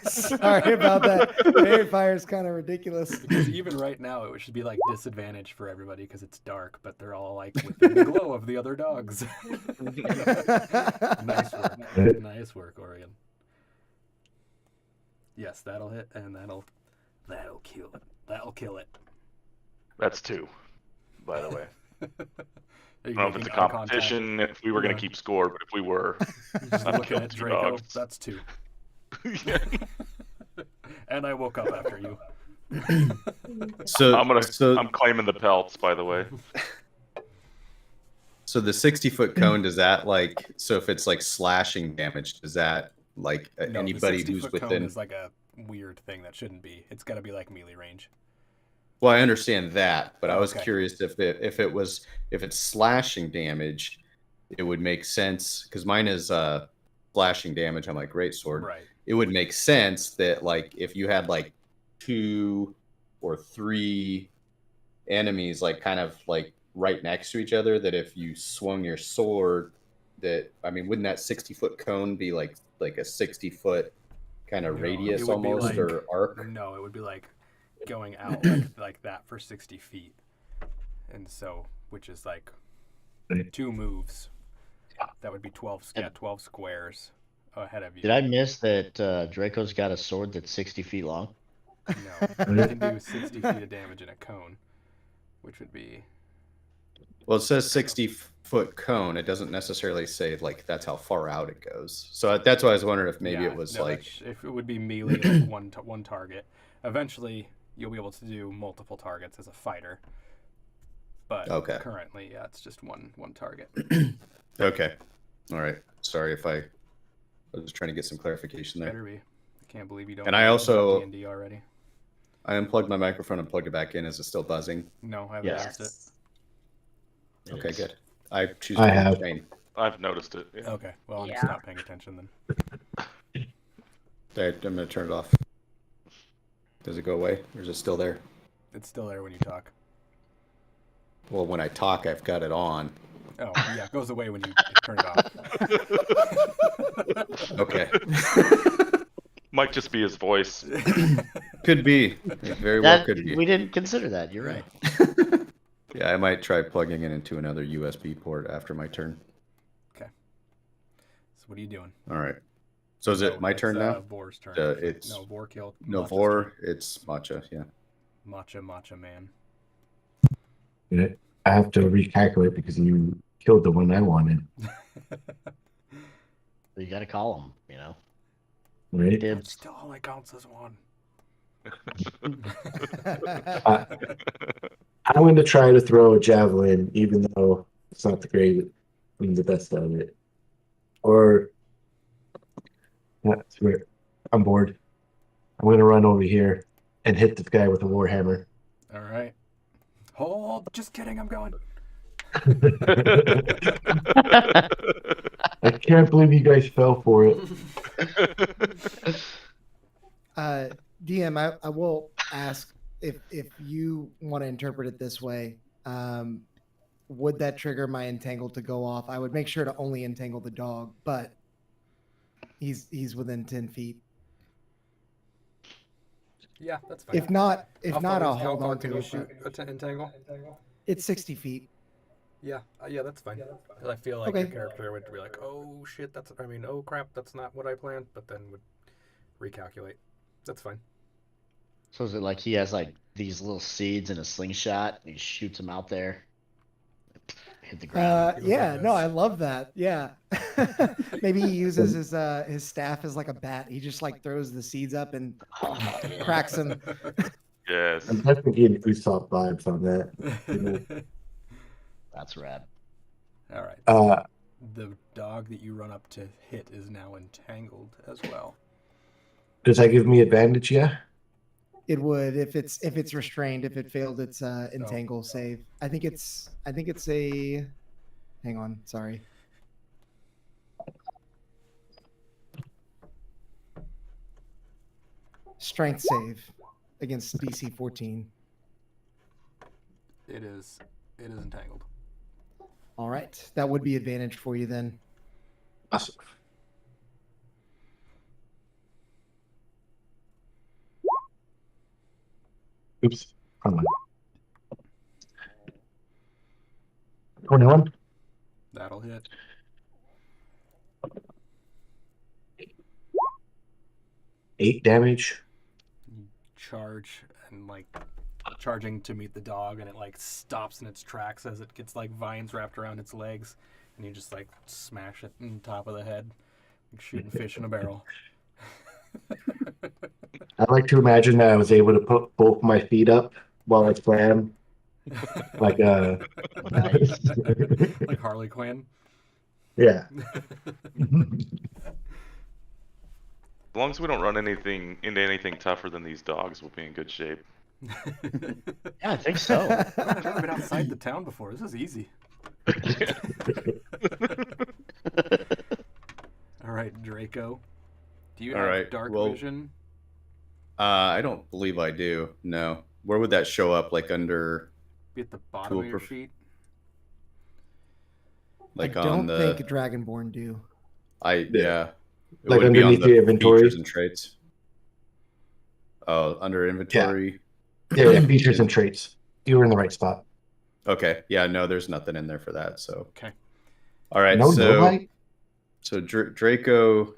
Sorry about that. Fairy fire is kind of ridiculous. Because even right now, it should be like disadvantage for everybody because it's dark, but they're all like within the glow of the other dogs. Nice work. Nice work, Oregon. Yes, that'll hit, and that'll kill it. That'll kill it. That's 2, by the way. Are you I don't know if it's a making eye contact? competition, if we were gonna Yeah. keep score, but if we were, You're just I've looking killed at 2 Draco. dogs. That's 2. Yeah. And I woke up after you. So I'm claiming the pelts, by the way. So the 60-foot cone, does that so if it's like slashing damage, does that like No, anybody the who's 60-foot cone within? is like a weird thing that shouldn't be. It's got to be like melee range. Well, I understand that, but I was Okay. curious if it's slashing damage, it would make sense because mine is slashing damage on my great sword. Right. It would make sense that like if you had like 2 or 3 enemies like kind of like right next to each other, that if you swung your sword, that wouldn't that 60-foot cone be like a 60-foot kind of No, radius it would be almost like- or arc? No, it would be like going out like that for 60 feet. And so, which is like 2 moves. That would be 12 squares ahead of you. Did I miss that Draco's got a sword that's 60 feet long? No, you can do 60 feet of damage in a cone, which would be Well, it says 60-foot cone. It doesn't necessarily say like that's how far out it goes. So that's why I was wondering if maybe yeah, it was no, like if it would be melee, like one target. Eventually, you'll be able to do multiple targets as a fighter. But Okay. currently, yeah, it's just one target. okay. All right. Sorry if I was just trying to get some clarification there. Better be. I can't believe you don't. And I know also- about D&D already. I unplugged my microphone and plugged it back in. Is it still buzzing? No, I haven't Yes. noticed it. Okay, good. I choose I to have. abstain. I've noticed it. Yeah. Okay, well, I'm Yeah. just not paying attention then. I'm going to turn it off. Does it go away or is it still there? It's still there when you talk. Well, when I talk, I've got it on. Oh, yeah, it goes away when you turn it off. Okay. Might just be his voice. Could be. It very well That, could be. we didn't consider that. You're right. Yeah, I might try plugging it into another USB port after my turn. So what are you doing? All right. So is it my it's, turn now? Vor's turn. It's- No, Vor killed. No, Matcha's Vor, turn. it's Matcha, yeah. Matcha man. I have to recalculate because you killed the one I wanted, You got to call him, you know. right? It Dibs. still only counts as one. I'm going to try to throw a javelin, even though it's not the best of it. Or, that's weird. I'm bored. I'm going to run over here and hit this guy with a warhammer. All right. Hold. Just kidding. I'm going. I can't believe you guys fell for it. DM, I will ask if you want to interpret it this way. Would that trigger my entangle to go off? I would make sure to only entangle the dog, but he's within 10 feet. Yeah, that's fine. If not, How I'll far hold on can to you it. shoot but entangle? It's 60 feet. Yeah, that's fine. 'Cause I feel like Okay. your character would be like, oh shit, oh crap, that's not what I planned, but then would recalculate. That's fine. So is it like he has like these little seeds in a slingshot and he shoots them out there? Hit the ground. Yeah, no, I love that. Yeah. Maybe he uses his staff as like a bat. He just like throws the seeds up and cracks them. Yes. I'm definitely getting Usopp vibes on that. That's rad. All right. The dog that you run up to hit is now entangled as well. Does that give me advantage? Yeah. It would if it's restrained. If it failed its entangle save, I think it's a. Hang on, sorry. Strength save against DC 14. It is entangled. All right, that would be advantage for you then. Awesome. Oops. Hold on. 21. That'll hit. Eight damage. You charge and like charging to meet the dog, and it like stops in its tracks as it gets like vines wrapped around its legs, and you just like smash it in the top of the head, like shooting fish in a barrel. I like to imagine that I was able to put both my feet up while I swam, like Nice. Like Harley Quinn. yeah. As long as we don't run into anything tougher than these dogs, we'll be in good shape. Yeah, I think so. I've never been outside the town before. This is easy. All right, Draco. Do you All have right, dark well- vision? I don't believe I do. No. Where would that show up? Like under, Be at the bottom tool of your perf- sheet. like I on don't the. think Dragonborn do. Yeah. It Like wouldn't be on underneath the inventory? features and traits. Oh, under inventory. Yeah, features and traits. You were in the right spot. Okay. Yeah. No, there's nothing in there for that. So. Okay. All right. No, so. nobody? So This Draco.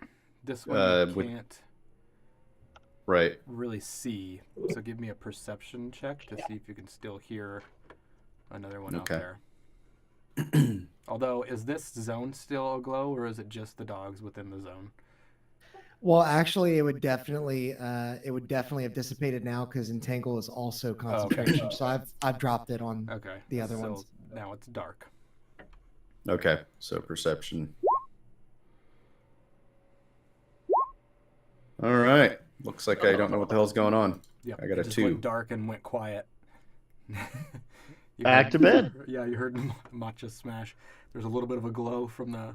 one you would- can't Right. really see. So give me a perception check to see if you can still hear another one out Okay. there. Although, is this zone still aglow, or is it just the dogs within the zone? Well, actually, it would definitely have dissipated now because entangle is also concentration. So I've dropped it on. Okay. The other so ones. Now it's dark. Okay. So perception. All right. Looks like I don't know what the hell's going on. Yeah. I got it a just 2. went dark and went quiet. You Back heard- to bed. Yeah, you heard Matcha smash. There's a little bit of a glow from the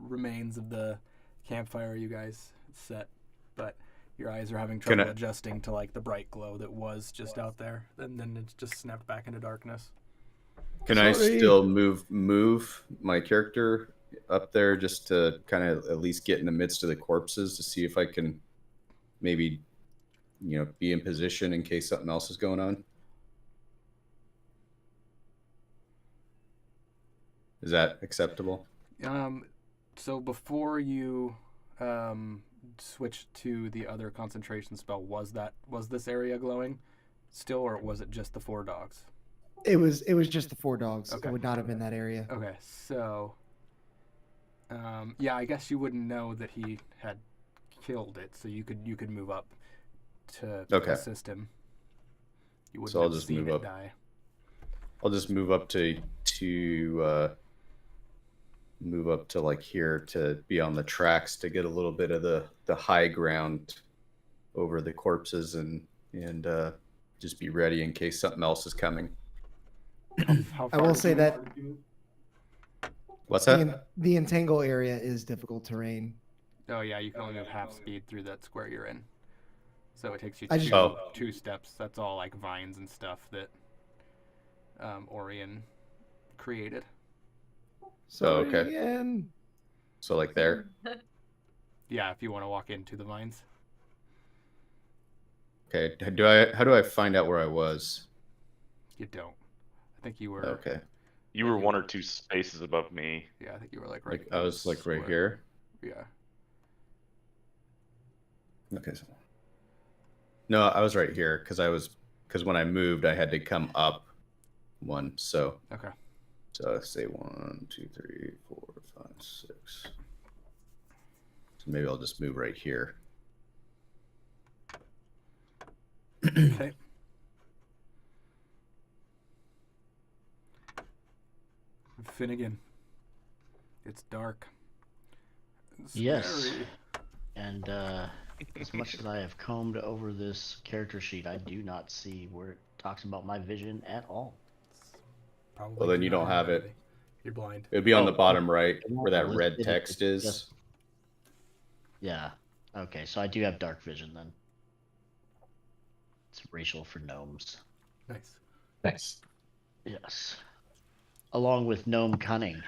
remains of the campfire you guys set, but your eyes are having trouble adjusting to like the bright glow that was just out there, and then it's just snapped back into darkness. Can I Sorry. still move my character up there just to kind of at least get in the midst of the corpses to see if I can maybe, be in position in case something else is going on? Is that acceptable? So before you switched to the other concentration spell, was this area glowing still, or was it just the 4 dogs? It was just the 4 dogs. Okay. It would not have been that area. Okay, so yeah, I guess you wouldn't know that he had killed it, so you could move up to assist him. You wouldn't So I'll have just seen move it up. die. I'll just move up to like here to be on the tracks to get a little bit of the high ground over the corpses and just be ready in case something else is coming. How I far will did say you that move? What's that? the entangle area is difficult terrain. Oh yeah, you can only move half speed through that square you're in. So it takes you I just- two steps. That's all like vines and stuff that Orion created. Sorry okay. again. So like there. Yeah, if you want to walk into the vines. Okay. How do I find out where I was? You don't. I think you were Okay. You were one or two spaces above me. Yeah, I think you were like right. Like I was like right square. here. Yeah. Okay. So... No, I was right here because when I moved, I had to come up one. So Okay. So let's say 1, 2, 3, 4, 5, 6. So maybe I'll just move right here. Okay. Finnegan. It's dark. It's Yes. scary. And as much as I have combed over this character sheet, I do not see where it talks about my vision at all. Probably Well, then you not don't have it. anything. You're blind. It would be on the Oh, bottom right it won't where that list red it if text it's is. just- Yeah. Okay, so I do have dark vision then. It's racial for gnomes. Nice. Nice. Yes. Along with gnome cunning.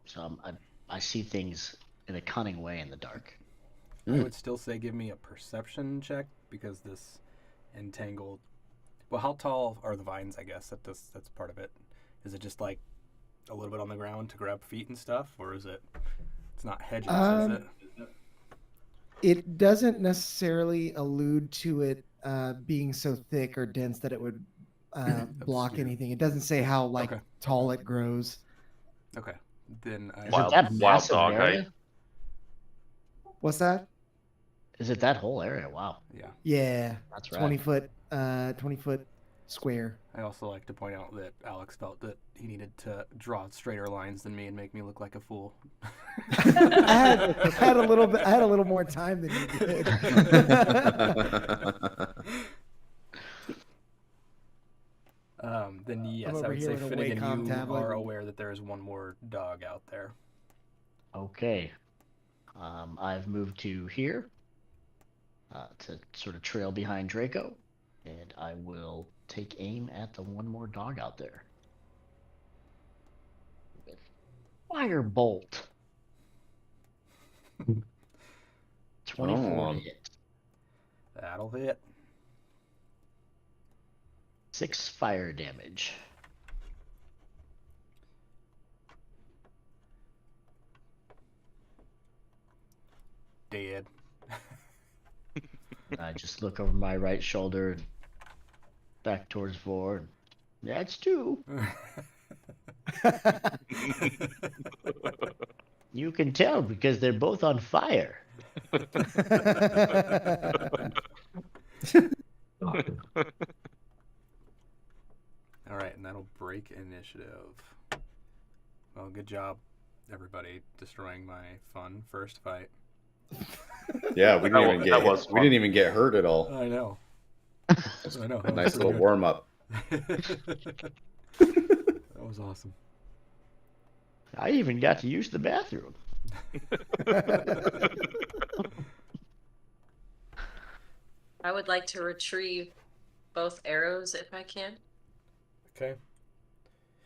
So I see things in a cunning way in the dark. I Mm. would still say give me a perception check because this entangled. Well, how tall are the vines? I guess that's part of it. Is it just like a little bit on the ground to grab feet and stuff, or is it? It's not hedges, is it? It doesn't necessarily allude to it being so thick or dense that it would block Obscure. anything. It doesn't say how Okay. tall it grows. Okay. Then I. Is Wild- it that wild massive dog area? height. What's that? Is it that whole area? Wow. Yeah. Yeah, That's right. 20-foot square. I also like to point out that Alex felt that he needed to draw straighter lines than me and make me look like a fool. I had a little more time than you did. Then yes, I'm I over would here say with a Finnegan, Wacom you tablet. are aware that there is one more dog out there. Okay. I've moved to here to sort of trail behind Draco, and I will take aim at the one more dog out there. With Firebolt. 24 Oh. to hit. That'll hit. 6 fire damage. Dead. I just look over my right shoulder and back towards Vor. And, that's 2. You can tell because they're both on fire. All right, and that'll break initiative. Well, good job, everybody, destroying my fun first fight. Yeah, we That didn't even get hurt at all. I know. That's I know. a nice little warm up. That was awesome. I even got to use the bathroom. I would like to retrieve both arrows if I can. Okay.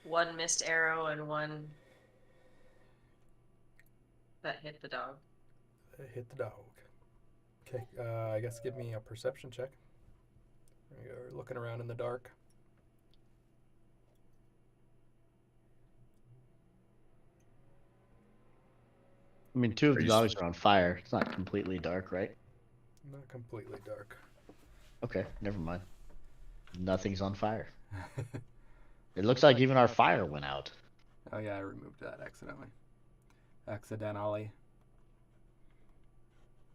One missed arrow and one that hit the dog. Hit the dog. Okay, I guess give me a perception check. You're looking around in the dark. I mean, 2 of Are the you dogs are on fire. It's not completely dark, right? Not completely dark. Okay, never mind. Nothing's on fire. It looks like even our fire went out. Oh yeah, I removed that accidentally. Accidentally.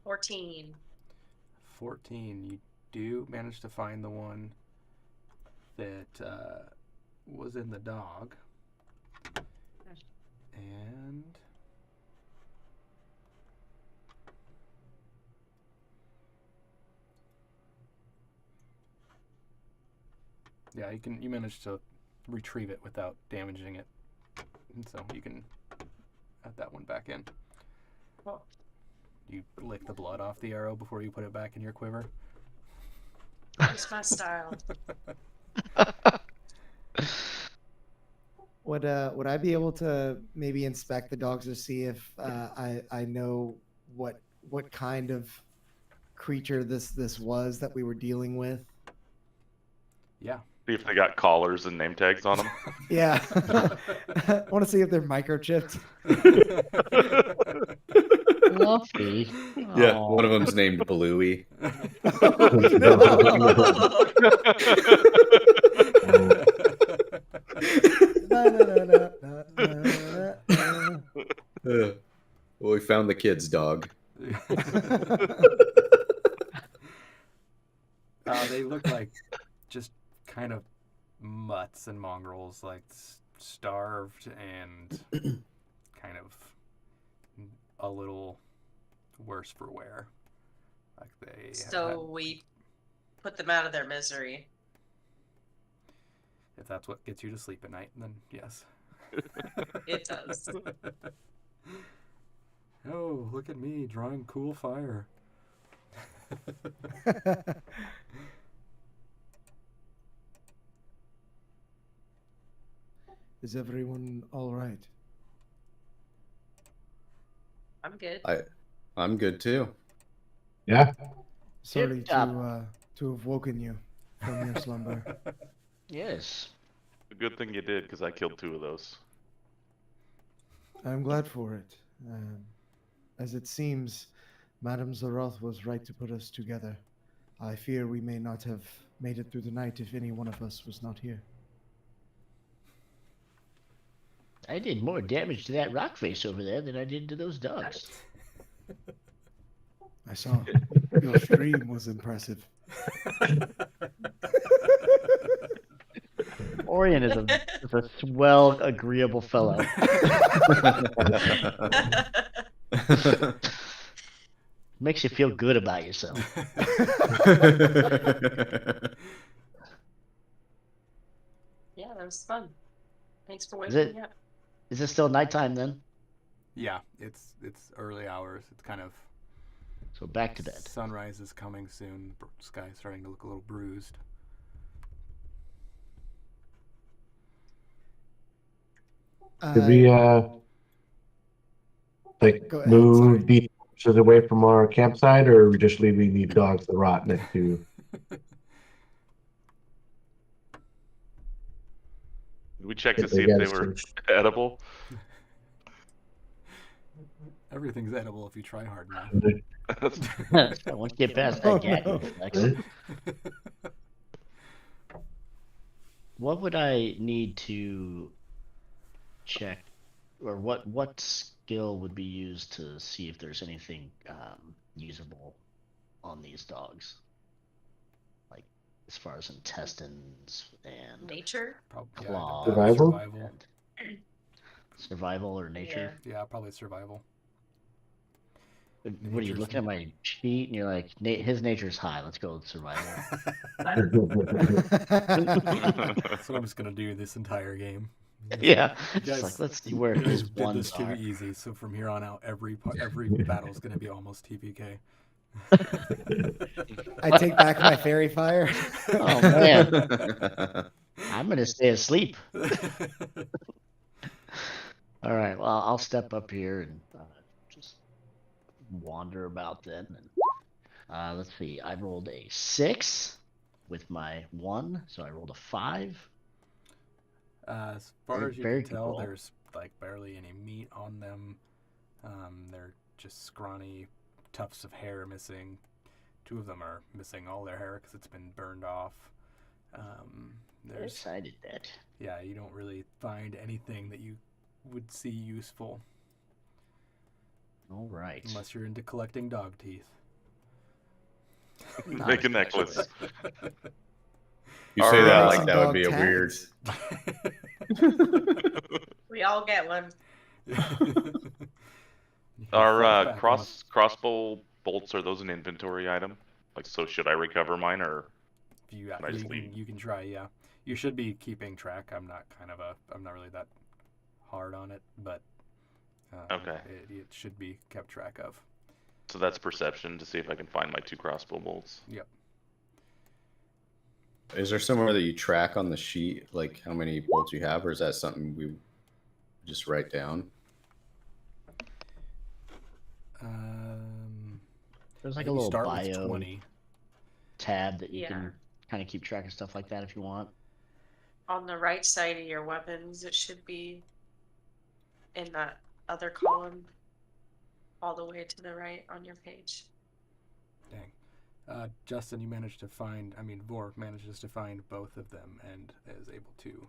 14. 14. You do manage to find the one that was in the dog. And yeah, you managed to retrieve it without damaging it. And so you can add that one back in. Oh. You lick the blood off the arrow before you put it back in your quiver. It's my style. Would I be able to maybe inspect the dogs to see if I know what kind of creature this was that we were dealing with? Yeah, See if they got collars and name tags on them. Yeah. I want to see if they're microchipped. Fluffy. Yeah, Aw. one of them's named Bluey. Well, we found the kid's dog. They look like just kind of mutts and mongrels, like starved and kind of a little worse for wear. Like they So we put them out of their misery. if that's what gets you to sleep at night, then yes. It does. Oh, look at me drawing cool fire. Is everyone all right? I'm good. I'm good too. Yeah. Sorry Tip-top. to have woken you from your slumber. Yes. A good thing you did, because I killed 2 of those. I'm glad for it. As it seems, Madame Zeroth was right to put us together. I fear we may not have made it through the night if any one of us was not here. I did more damage to that rock face over there than I did to those dogs. I saw your stream was impressive. Orion is a swell, agreeable fellow. Makes you feel good about yourself. Yeah, that was fun. Thanks for Is waking it- me up. Is it still nighttime then? Yeah, it's early hours. It's kind of So back to bed. sunrise is coming soon. The sky's starting to look a little bruised. Did we like Go ahead, move sorry. these horses away from our campsite, or are we just leaving these dogs to rot next to? Did we check to If see they if get they were searched? edible? Everything's edible if you try hard enough. Once you get past Oh, that gag no. reflex. What would I need to check, or what skill would be used to see if there's anything usable on these dogs? Like as far as intestines and Nature? Probably claws. Survival? and survival or nature? Yeah, probably survival. What are you Nature's- looking at my sheet and you're like, his nature's high. Let's go with survival. That's what I'm just gonna do this entire game. Yeah, You just guys- like let's see where you guys his did ones this too are. easy, so from here on out, every battle is gonna be almost TPK. I take back my fairy fire. Oh man, I'm gonna stay asleep. All right, well I'll step up here and just wander about then. And, let's see, I rolled a 6 with my 1, so I rolled a 5. As far Very- as you very can good tell, roll. there's like barely any meat on them. They're just scrawny tufts of hair missing. 2 of them are missing all their hair because it's been burned off. There's Yes, I did that. yeah, you don't really find anything that you would see useful All right. unless you're into collecting dog teeth. Not Make a necklace. You say that Alright. like that would be a Dog weird. tags. We all get one. Our crossbow bolts, are those an inventory item? Like, so should I recover mine, or You, Can I just leave? you can try, yeah. You should be keeping track. I'm not really that hard on it, but Okay. it should be kept track of. so that's perception to see if I can find my 2 crossbow bolts. Yep. Is there somewhere that you track on the sheet, like how many bolts you have, or is that something we just write down? There's I like think a you little start with bio 20. tab that you Yeah. can kind of keep track of stuff like that if you want. On the right side of your weapons, it should be in that other column, all the way to the right on your page. Dang. Justin, you managed to find, Vor manages to find both of them and is able to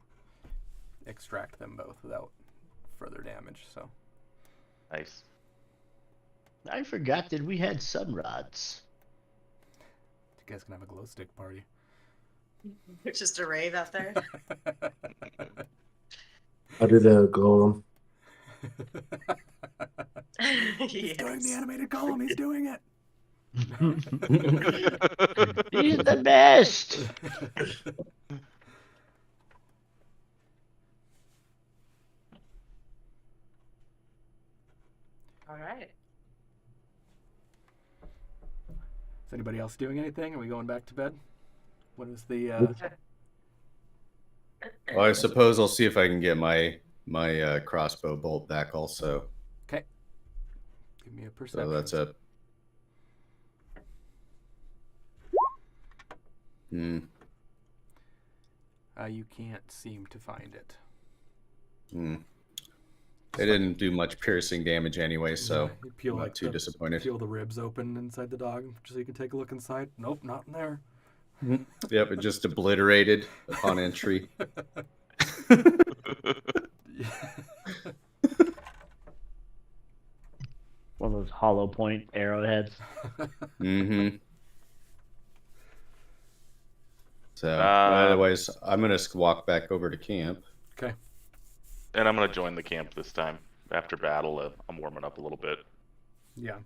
extract them both without further damage, so. Nice. I forgot that we had sun rods. You guys can have a glow stick party. It's just a rave out there. I'll do the golem. He's doing the animated golem. He's doing it. He's the best. All right. Is anybody else doing anything? Are we going back to bed? What is the? Well, I suppose I'll see if I can get my crossbow bolt back also. Okay. Give me a perception. So that's a. You can't seem to find it. It didn't do much piercing damage anyway, so You peel I'm not like too disappointed. Peel the ribs open inside the dog, so you can take a look inside. Nope, not in there. Yep, it just obliterated upon entry. One of those hollow point arrowheads. Mm-hmm. So, otherwise, I'm gonna walk back over to camp. Okay. And I'm gonna join the camp this time. After battle, I'm warming up a little bit. Yeah.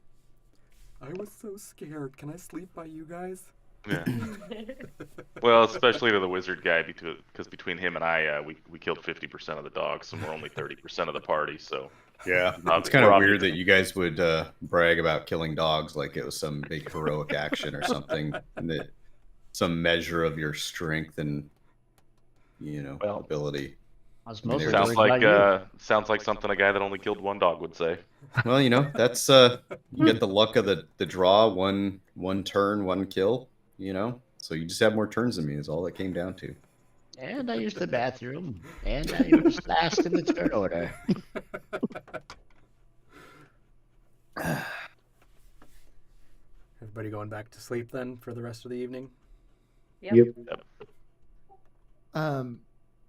I was so scared. Can I sleep by you guys? Yeah. Well, especially to the wizard guy, because between him and I, we killed 50% of the dogs, and we're only 30% of the party. So Yeah, it's kind of weird that you guys would brag about killing dogs like it was some big heroic action or something, and that some measure of your strength and ability. I was mostly Sounds worried about you. sounds like something a guy that only killed one dog would say. Well, that's you get the luck of the draw, one turn, one kill. So you just have more turns than me is all that came down to. And I used the bathroom, and I was last in the turn order. Everybody going back to sleep then for the rest of the evening? Yep.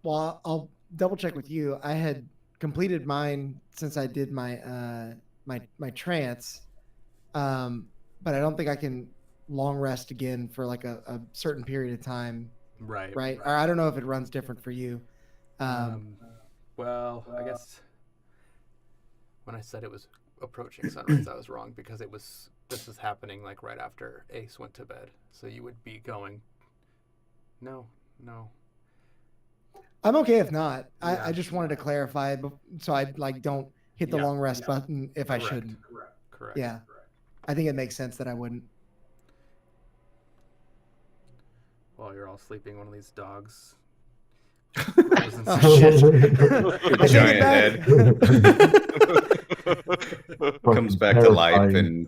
Well, I'll double check with you. I had completed mine since I did my my trance, but I don't think I can long rest again for like a certain period of time. Right. Or I don't know if it runs different for you. Well, I guess when I said it was approaching sunrise, I was wrong because this is happening like right after Ace went to bed. So you would be going. No. I'm okay if not. Yeah. I just wanted to clarify, so I don't hit the long rest button if I shouldn't. Correct. Yeah, I think it makes sense that I wouldn't. While you're all sleeping, one of these dogs. Oh, shit. Giant head comes back to life and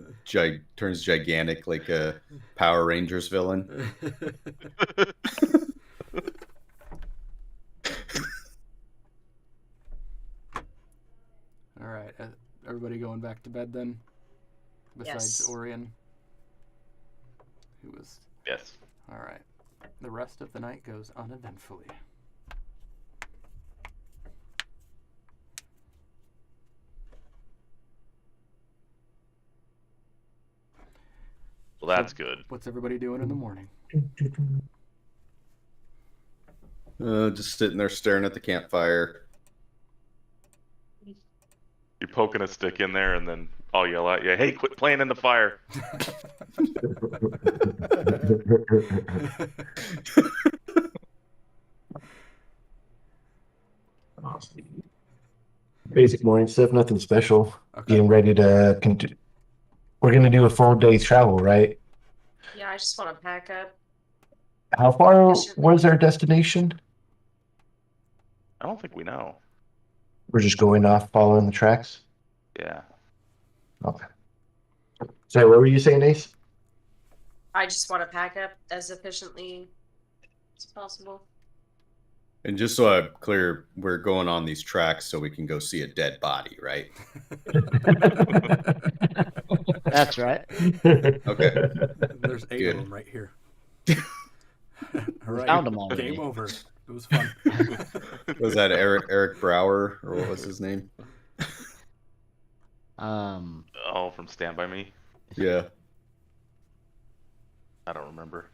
turns gigantic like a Power Rangers villain. All right, everybody going back to bed then? Besides Yes. Orion, who was. Yes. All right. The rest of the night goes uneventfully. Well, that's good. What's everybody doing in the morning? Just sitting there staring at the campfire. You're poking a stick in there, and then I'll yell at you, "Hey, quit playing in the fire!" Basic morning stuff, nothing special. Okay. Getting ready to we're gonna do a full day's travel, right? Yeah, I just want to pack up. How far was our destination? I don't think we know. We're just going off following the tracks. Yeah. Okay. So what were you saying, Ace? I just want to pack up as efficiently as possible. And just so I'm clear, we're going on these tracks so we can go see a dead body, right? That's right. Okay. There's 8 Good. of them right here. All We right. found 'em already. Game over. It was fun. Was that Eric Brower, or what was his name? Oh, from Stand By Me? Yeah. I don't remember.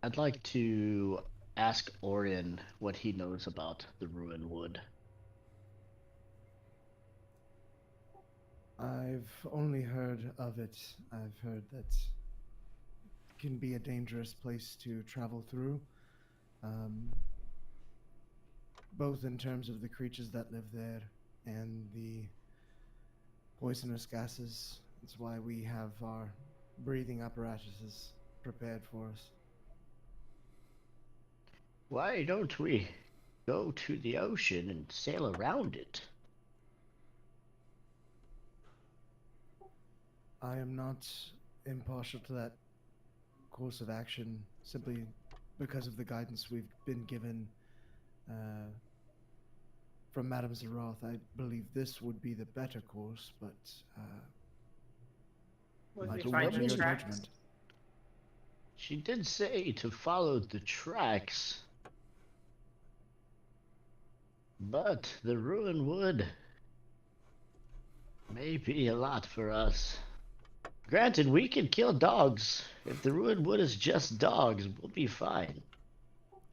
I'd like to ask Orion what he knows about the Ruin Wood. I've only heard of it. I've heard that it can be a dangerous place to travel through, both in terms of the creatures that live there and the poisonous gases. That's why we have our breathing apparatuses prepared for us. Why don't we go to the ocean and sail around it? I am not impartial to that course of action simply because of the guidance we've been given from Madame Zeroth. I believe this would be the better course, but Would I we do find welcome the your tracks? judgment. She did say to follow the tracks. But the Ruin Wood may be a lot for us. Granted, we can kill dogs. If the Ruin Wood is just dogs, we'll be fine.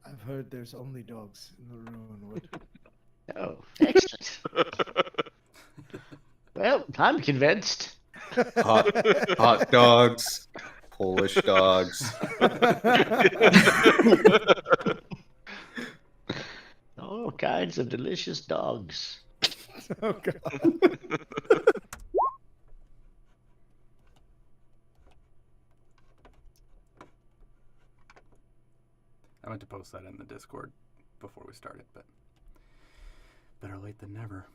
I've heard there's only dogs in the Ruin Wood. Oh, excellent. Well, I'm convinced. Hot dogs, Polish dogs. All kinds of delicious dogs. Oh, God. I meant to post that in the Discord before we started, but better late than never.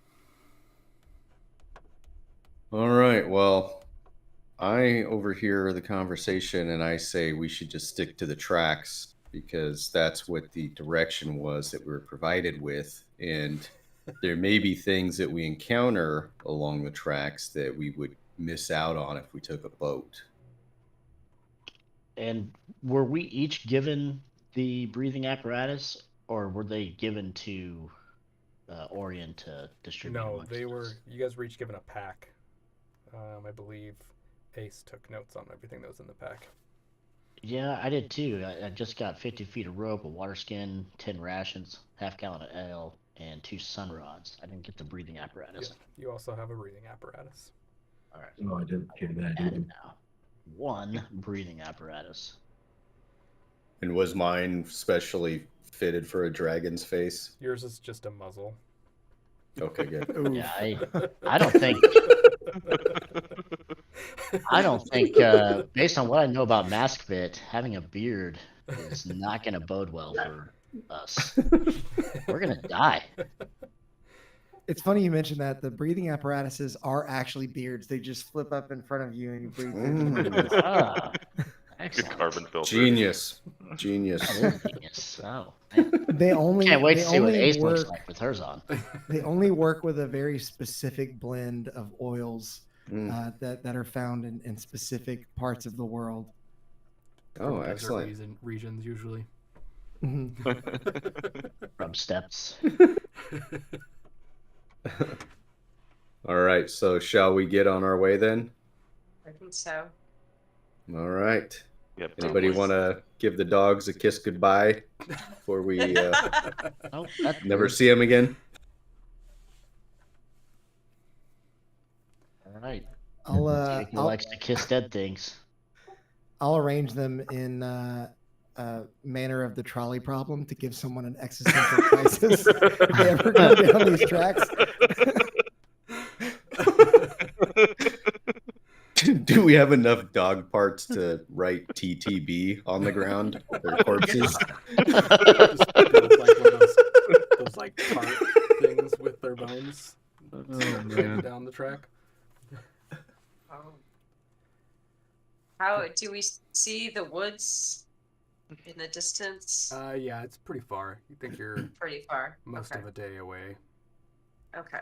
All right. Well, I overhear the conversation and I say we should just stick to the tracks because that's what the direction was that we were provided with. And there may be things that we encounter along the tracks that we would miss out on if we took a boat. And were we each given the breathing apparatus, or were they given to Orion to distribute? No, amongst they us? were. You guys were each given a pack. I believe Ace took notes on everything that was in the pack. Yeah, I did too. I just got 50 feet of rope, a water skin, 10 rations, half-gallon of ale, and 2 sun rods. I didn't get the breathing apparatus. Yeah, you also have a breathing apparatus. All right. No, I didn't hear that Add either. it now. 1 breathing apparatus. And was mine specially fitted for a dragon's face? Yours is just a muzzle. Okay, good. Yeah, I don't think based on what I know about Mask Fit, having a beard is not going to bode well for us. We're going to die. It's funny you mentioned that. The breathing apparatuses are actually beards. They just flip up in front of you and you breathe through them. Ah, Good excellent. carbon filter. Genius. That Genius. is genius. Oh, man. They only Can't wait they to see what only Ace work, looks like with hers on. They only work with a very specific blend of oils that are found in specific parts of the world. Oh, Desert excellent. regions usually. Mhm. From steps. All right, so shall we get on our way then? I think so. All right. Yep. Anybody want to give the dogs a kiss goodbye before we Oh, that's never weird. see them again? All right. I'll likes to kiss dead things. I'll arrange them in manner of the trolley problem to give someone an existential crisis if they ever go down these tracks. Do we have enough dog parts to write TTB on the ground? Their corpses? Just build like one of those like cart things with their bones man. down the track. Oh. How do we see the woods in the distance? Yeah, it's pretty far. You think you're Pretty far. most Okay. of a day away. Okay.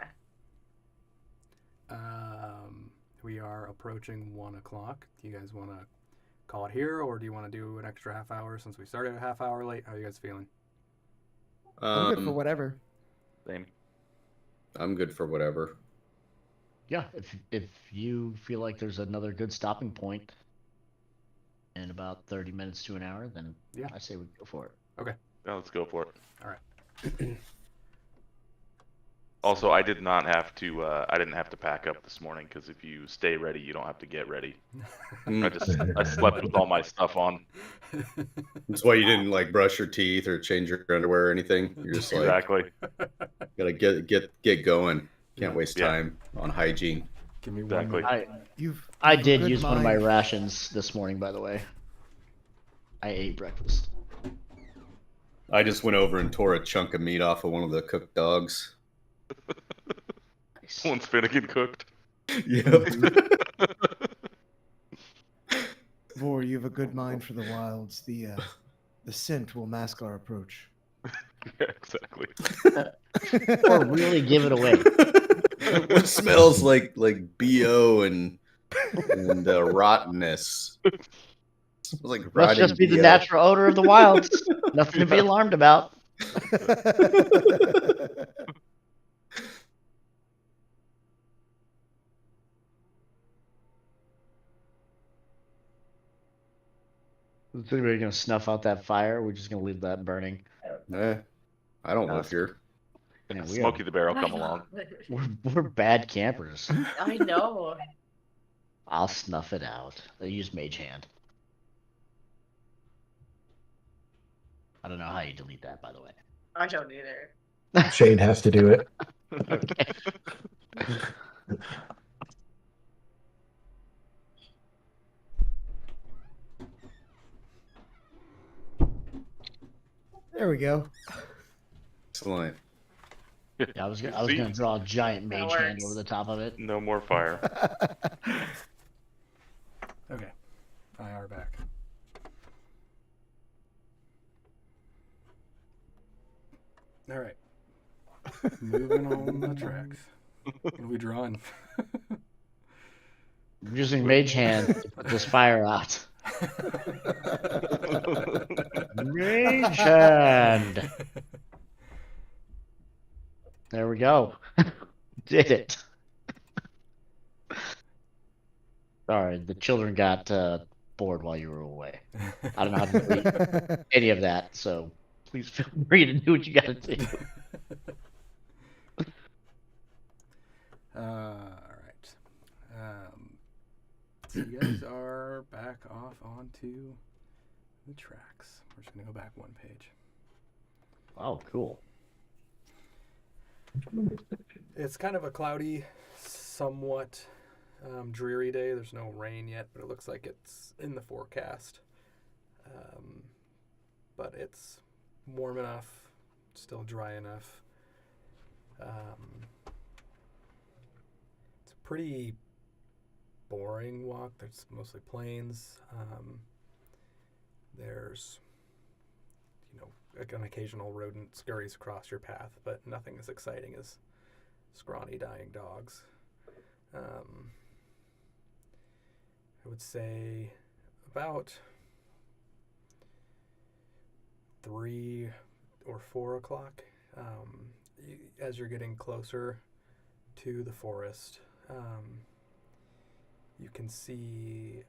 We are approaching 1 o'clock. Do you guys want to call it here, or do you want to do an extra half hour since we started a half hour late? How are you guys feeling? I'm good for whatever. Same. I'm good for whatever. Yeah, if you feel like there's another good stopping point in about 30 minutes to an hour, then Yeah. I say we go for it. Yeah, let's go for it. All right. Also, I didn't have to pack up this morning because if you stay ready, you don't have to get ready. I slept with all my stuff on. That's why you didn't like brush your teeth or change your underwear or anything. You're just like Exactly. gotta get going. Can't waste Yeah. time on hygiene. Give me Exactly. one minute. I You've a did good use one of my mind. rations this morning, by the way. I ate breakfast. I just went over and tore a chunk of meat off of one of the cooked dogs. Nice. Once Finnegan cooked. Yep. Vor, you have a good mind for the wilds. The scent will mask our approach. Yeah, exactly. Or really give it away. What smells like BO and rottenness? It smells like Must rotting just be the BO. natural odor of the wilds. Nothing to be Yeah. alarmed about. Is anybody gonna snuff out that fire? We're just gonna leave that burning. I don't live here. Man, Smokey the Bear will come along. we're bad campers. I know. I'll snuff it out. I use Mage Hand. I don't know how you delete that, by the way. I don't either. Shane has to do it. Okay. There we go. Excellent. Yeah, I was See? gonna draw a giant That Mage Hand works. over the top of it. No more fire. Okay. IR back. All right. Moving on the tracks. What are we drawing? I'm using Mage Hand to put this fire out. Mage Hand. There we go. Did it. Sorry, the children got bored while you were away. I don't know how to delete any of that, so please feel free to do what you gotta do. All right. So you guys are back off onto the tracks. We're just gonna go back one page. Oh, cool. It's kind of a cloudy, somewhat dreary day. There's no rain yet, but it looks like it's in the forecast. But it's warm enough, still dry enough. It's a pretty boring walk. There's mostly plains. There's, like an occasional rodent scurries across your path, but nothing as exciting as scrawny dying dogs. I would say about 3 or 4 o'clock, as you're getting closer to the forest, you can see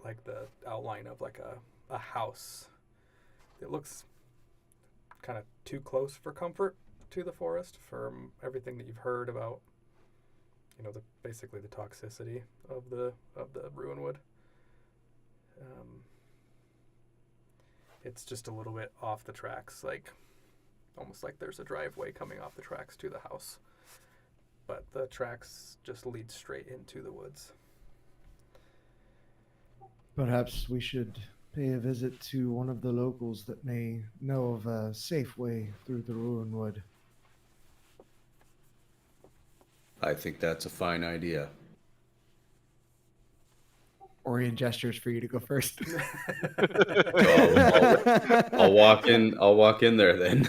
like the outline of like a house. It looks kind of too close for comfort to the forest from everything that you've heard about, basically the toxicity of the ruin wood. It's just a little bit off the tracks, like almost like there's a driveway coming off the tracks to the house, but the tracks just lead straight into the woods. Perhaps we should pay a visit to one of the locals that may know of a safe way through the ruin wood. I think that's a fine idea. Orion gestures for you to go first. I'll I'll walk in. I'll walk in there then.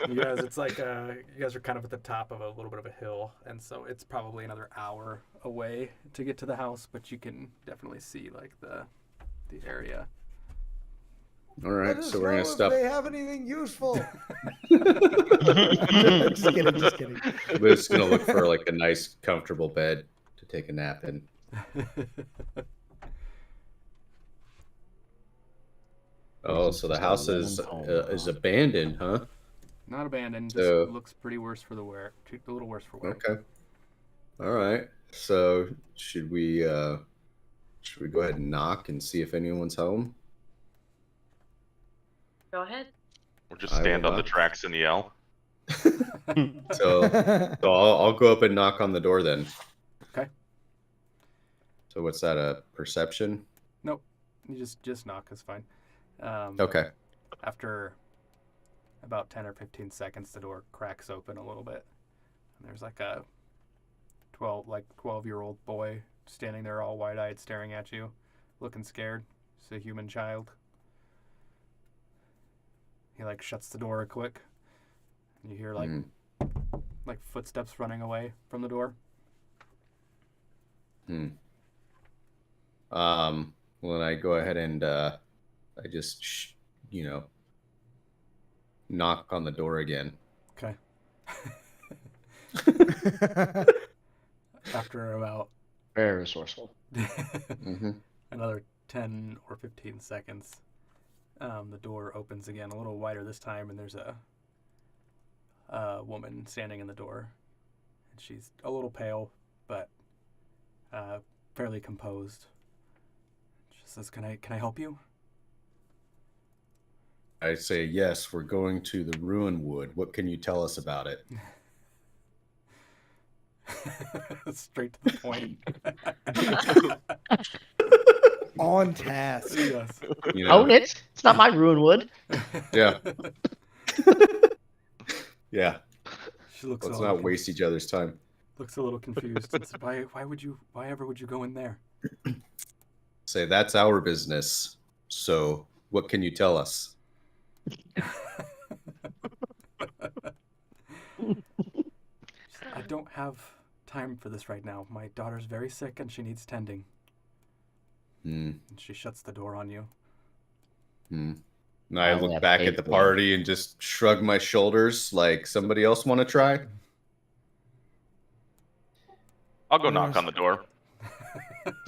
You guys, it's like you guys are kind of at the top of a little bit of a hill, and so it's probably another hour away to get to the house, but you can definitely see like the area. All right, so we're gonna stop. If they have anything useful. Just kidding. Just kidding. We're just gonna look for like a nice, comfortable bed to take a nap in. Oh, so the house is abandoned, huh? Not abandoned. So- Just looks pretty worse for the wear. A little worse for wear. Okay. All right. So should we go ahead and knock and see if anyone's home? Go ahead. Or just I stand will on the not. tracks and yell. So I'll go up and knock on the door then. Okay. So what's that? A perception? Nope. You just knock is fine. Okay. After about 10 or 15 seconds, the door cracks open a little bit. And there's like a 12-year-old boy standing there all wide-eyed staring at you, looking scared. It's a human child. He like shuts the door quick. And you hear like footsteps running away from the door. Well, then I go ahead and I just knock on the door again. Okay. After about Very resourceful. another 10 or 15 seconds, the door opens again, a little wider this time, and there's a woman standing in the door. And she's a little pale, but fairly composed. She says, "Can I help you?" I say, yes, we're going to the Ruin Wood. What can you tell us about it? Straight to the point. On task. Yes. You know, Own it. It's not my ruin wood. yeah. Yeah. She looks. Let's a little not waste each other's time. Looks a little confused. And said, why ever would you go in there? Say, that's our business. So what can you tell us? I don't have time for this right now. My daughter's very sick and she needs tending. And she shuts the door on you. And I I'll look have back faith at the in party and just shrug my shoulders like, somebody else want to try? I'll go knock on the door.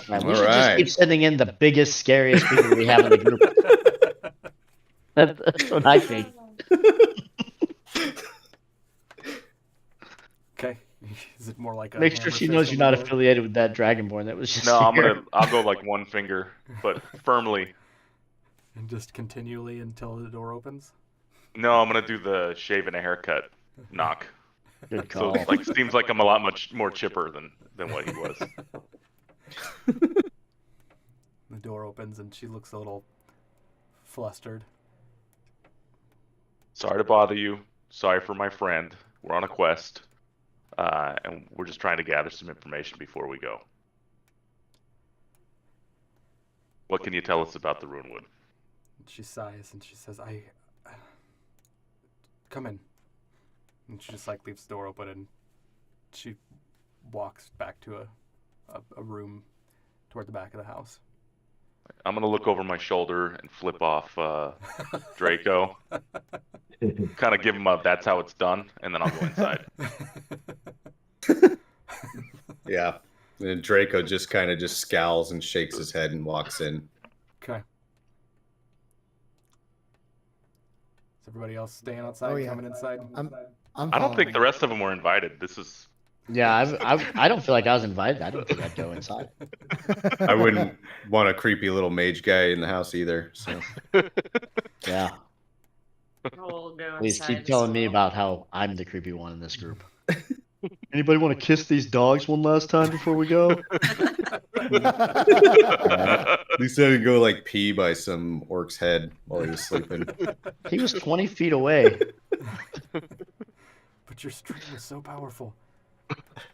Man, we All should just right. keep sending in the biggest, scariest people we have in the group. That's what I think. Okay. Is it more like a Make sure hammer she fist knows on you're the not door? affiliated with that Dragonborn. That was just No, here. I'll go like one finger, but firmly. And just continually until the door opens? No, I'm gonna do the shave and a haircut knock. Good So call. like seems like I'm a lot much more chipper than what he was. The door opens and she looks a little flustered. Sorry to bother you. Sorry for my friend. We're on a quest, and we're just trying to gather some information before we go. What can you tell us about the Runewood? She sighs and she says, come in. And she just like leaves the door open and she walks back to a room toward the back of the house. I'm gonna look over my shoulder and flip off Draco. Kind of give him a "that's how it's done," and then I'll go inside. Yeah. And Draco just kind of just scowls and shakes his head and walks in. Okay. Is everybody else staying outside, yeah. coming inside? I'm I don't think following. the rest of them were invited. This is Yeah, I don't feel like I was invited. I don't think I'd go inside. I wouldn't want a creepy little mage guy in the house either. So Yeah. We'll go Please inside keep as telling me well. about how I'm the creepy one in this group. Anybody want to kiss these dogs one last time before we go? at least I could go like pee by some orc's head while he was sleeping. He was 20 feet away. But your stream was so powerful.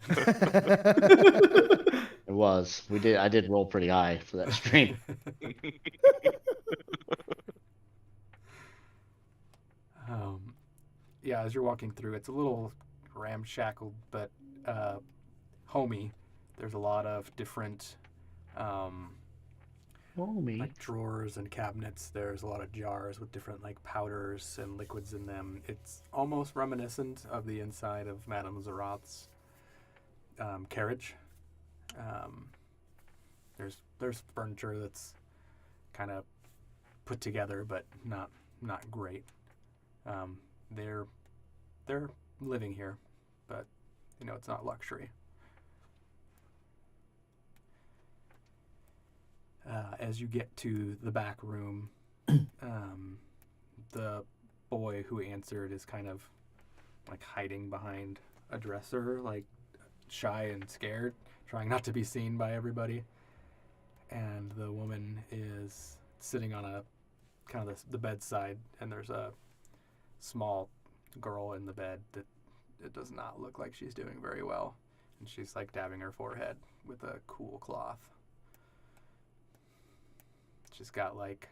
It was. I did roll pretty high for that stream. yeah, as you're walking through, it's a little ramshackled, but homey. There's a lot of different Homie. like drawers and cabinets. There's a lot of jars with different like powders and liquids in them. It's almost reminiscent of the inside of Madame Zeroth's carriage. There's furniture that's kind of put together, but not great. They're living here, but it's not luxury. As you get to the back room, the boy who answered is kind of like hiding behind a dresser, like shy and scared, trying not to be seen by everybody. And the woman is sitting on a kind of the bedside, and there's a small girl in the bed that it does not look like she's doing very well. And she's like dabbing her forehead with a cool cloth. She's got like,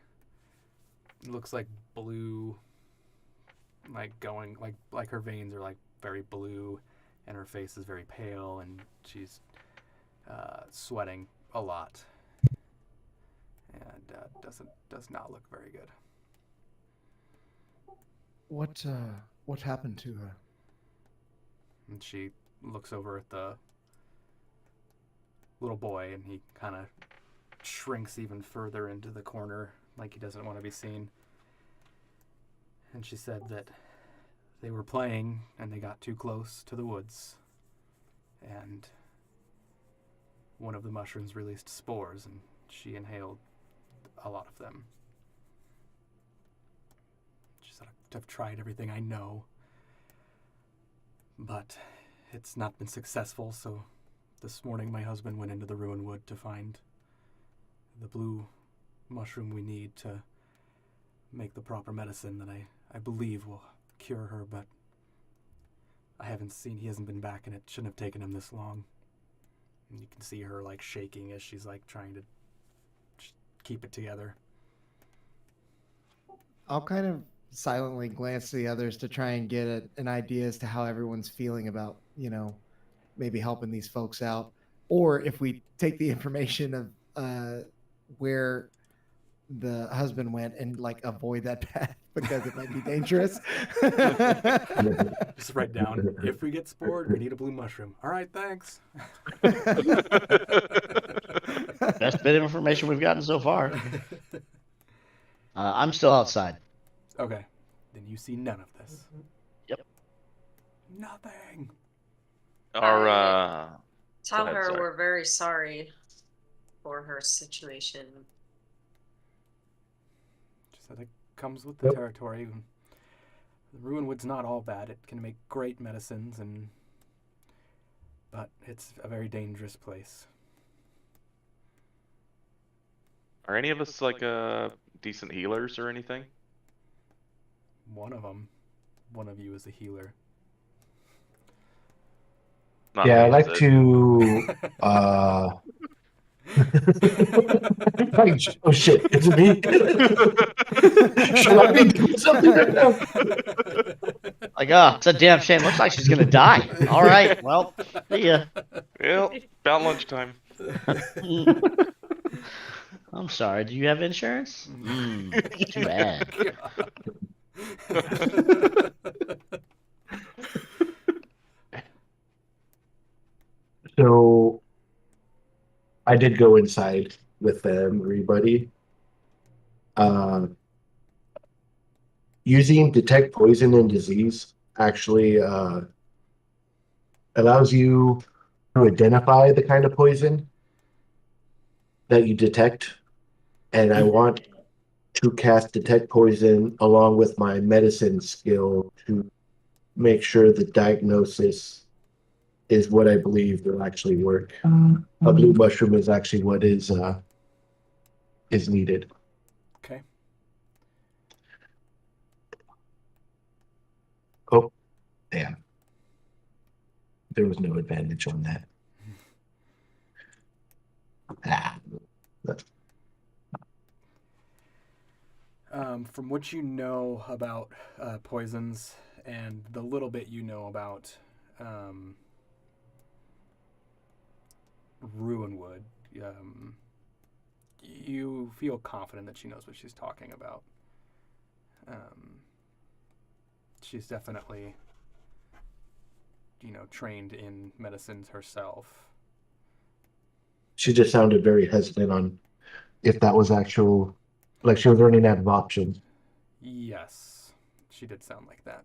it looks like blue, like going, like her veins are like very blue, and her face is very pale, and she's sweating a lot, and does not look very good. What happened to her? And she looks over at the little boy, and he kind of shrinks even further into the corner, like he doesn't want to be seen. And she said that they were playing and they got too close to the woods, and one of the mushrooms released spores, and she inhaled a lot of them. She said, I've tried everything I know, but it's not been successful. So this morning my husband went into the ruin wood to find the blue mushroom we need to make the proper medicine that I believe will cure her, but he hasn't been back, and it shouldn't have taken him this long. And you can see her like shaking as she's like trying to keep it together. I'll kind of silently glance to the others to try and get an idea as to how everyone's feeling about, maybe helping these folks out. Or if we take the information of where the husband went and like avoid that path because it might be dangerous. Just write down, if we get spored, we need a blue mushroom. All right, thanks. Best bit of information we've gotten so far. I'm still outside. Okay, then you see none of this. Yep. Nothing. Our Tell ahead, her sorry. we're very sorry for her situation. Just said it comes with the territory. The Ruinwood's not all bad. It can make great medicines, but it's a very dangerous place. Are any of us like decent healers or anything? One of you is a healer. Not Yeah, I'd me, is like it? to. Oh shit! It's me. Should I be doing something right now? Like, it's a damn shame. Looks like she's gonna die. All right, well, see ya. Well, about lunchtime. I'm sorry. Do you have insurance? Too bad. So, I did go inside with everybody. Using detect poison and disease actually allows you to identify the kind of poison that you detect, and I want to cast detect poison along with my medicine skill to make sure the diagnosis is what I believe will actually work. A blue mushroom is actually what is needed. Okay. Oh, damn. There was no advantage on that. From what you know about poisons and the little bit you know about Ruinwood, you feel confident that she knows what she's talking about. She's definitely, trained in medicines herself. She just sounded very hesitant on if that was actual, like she was running out of options. Yes, she did sound like that.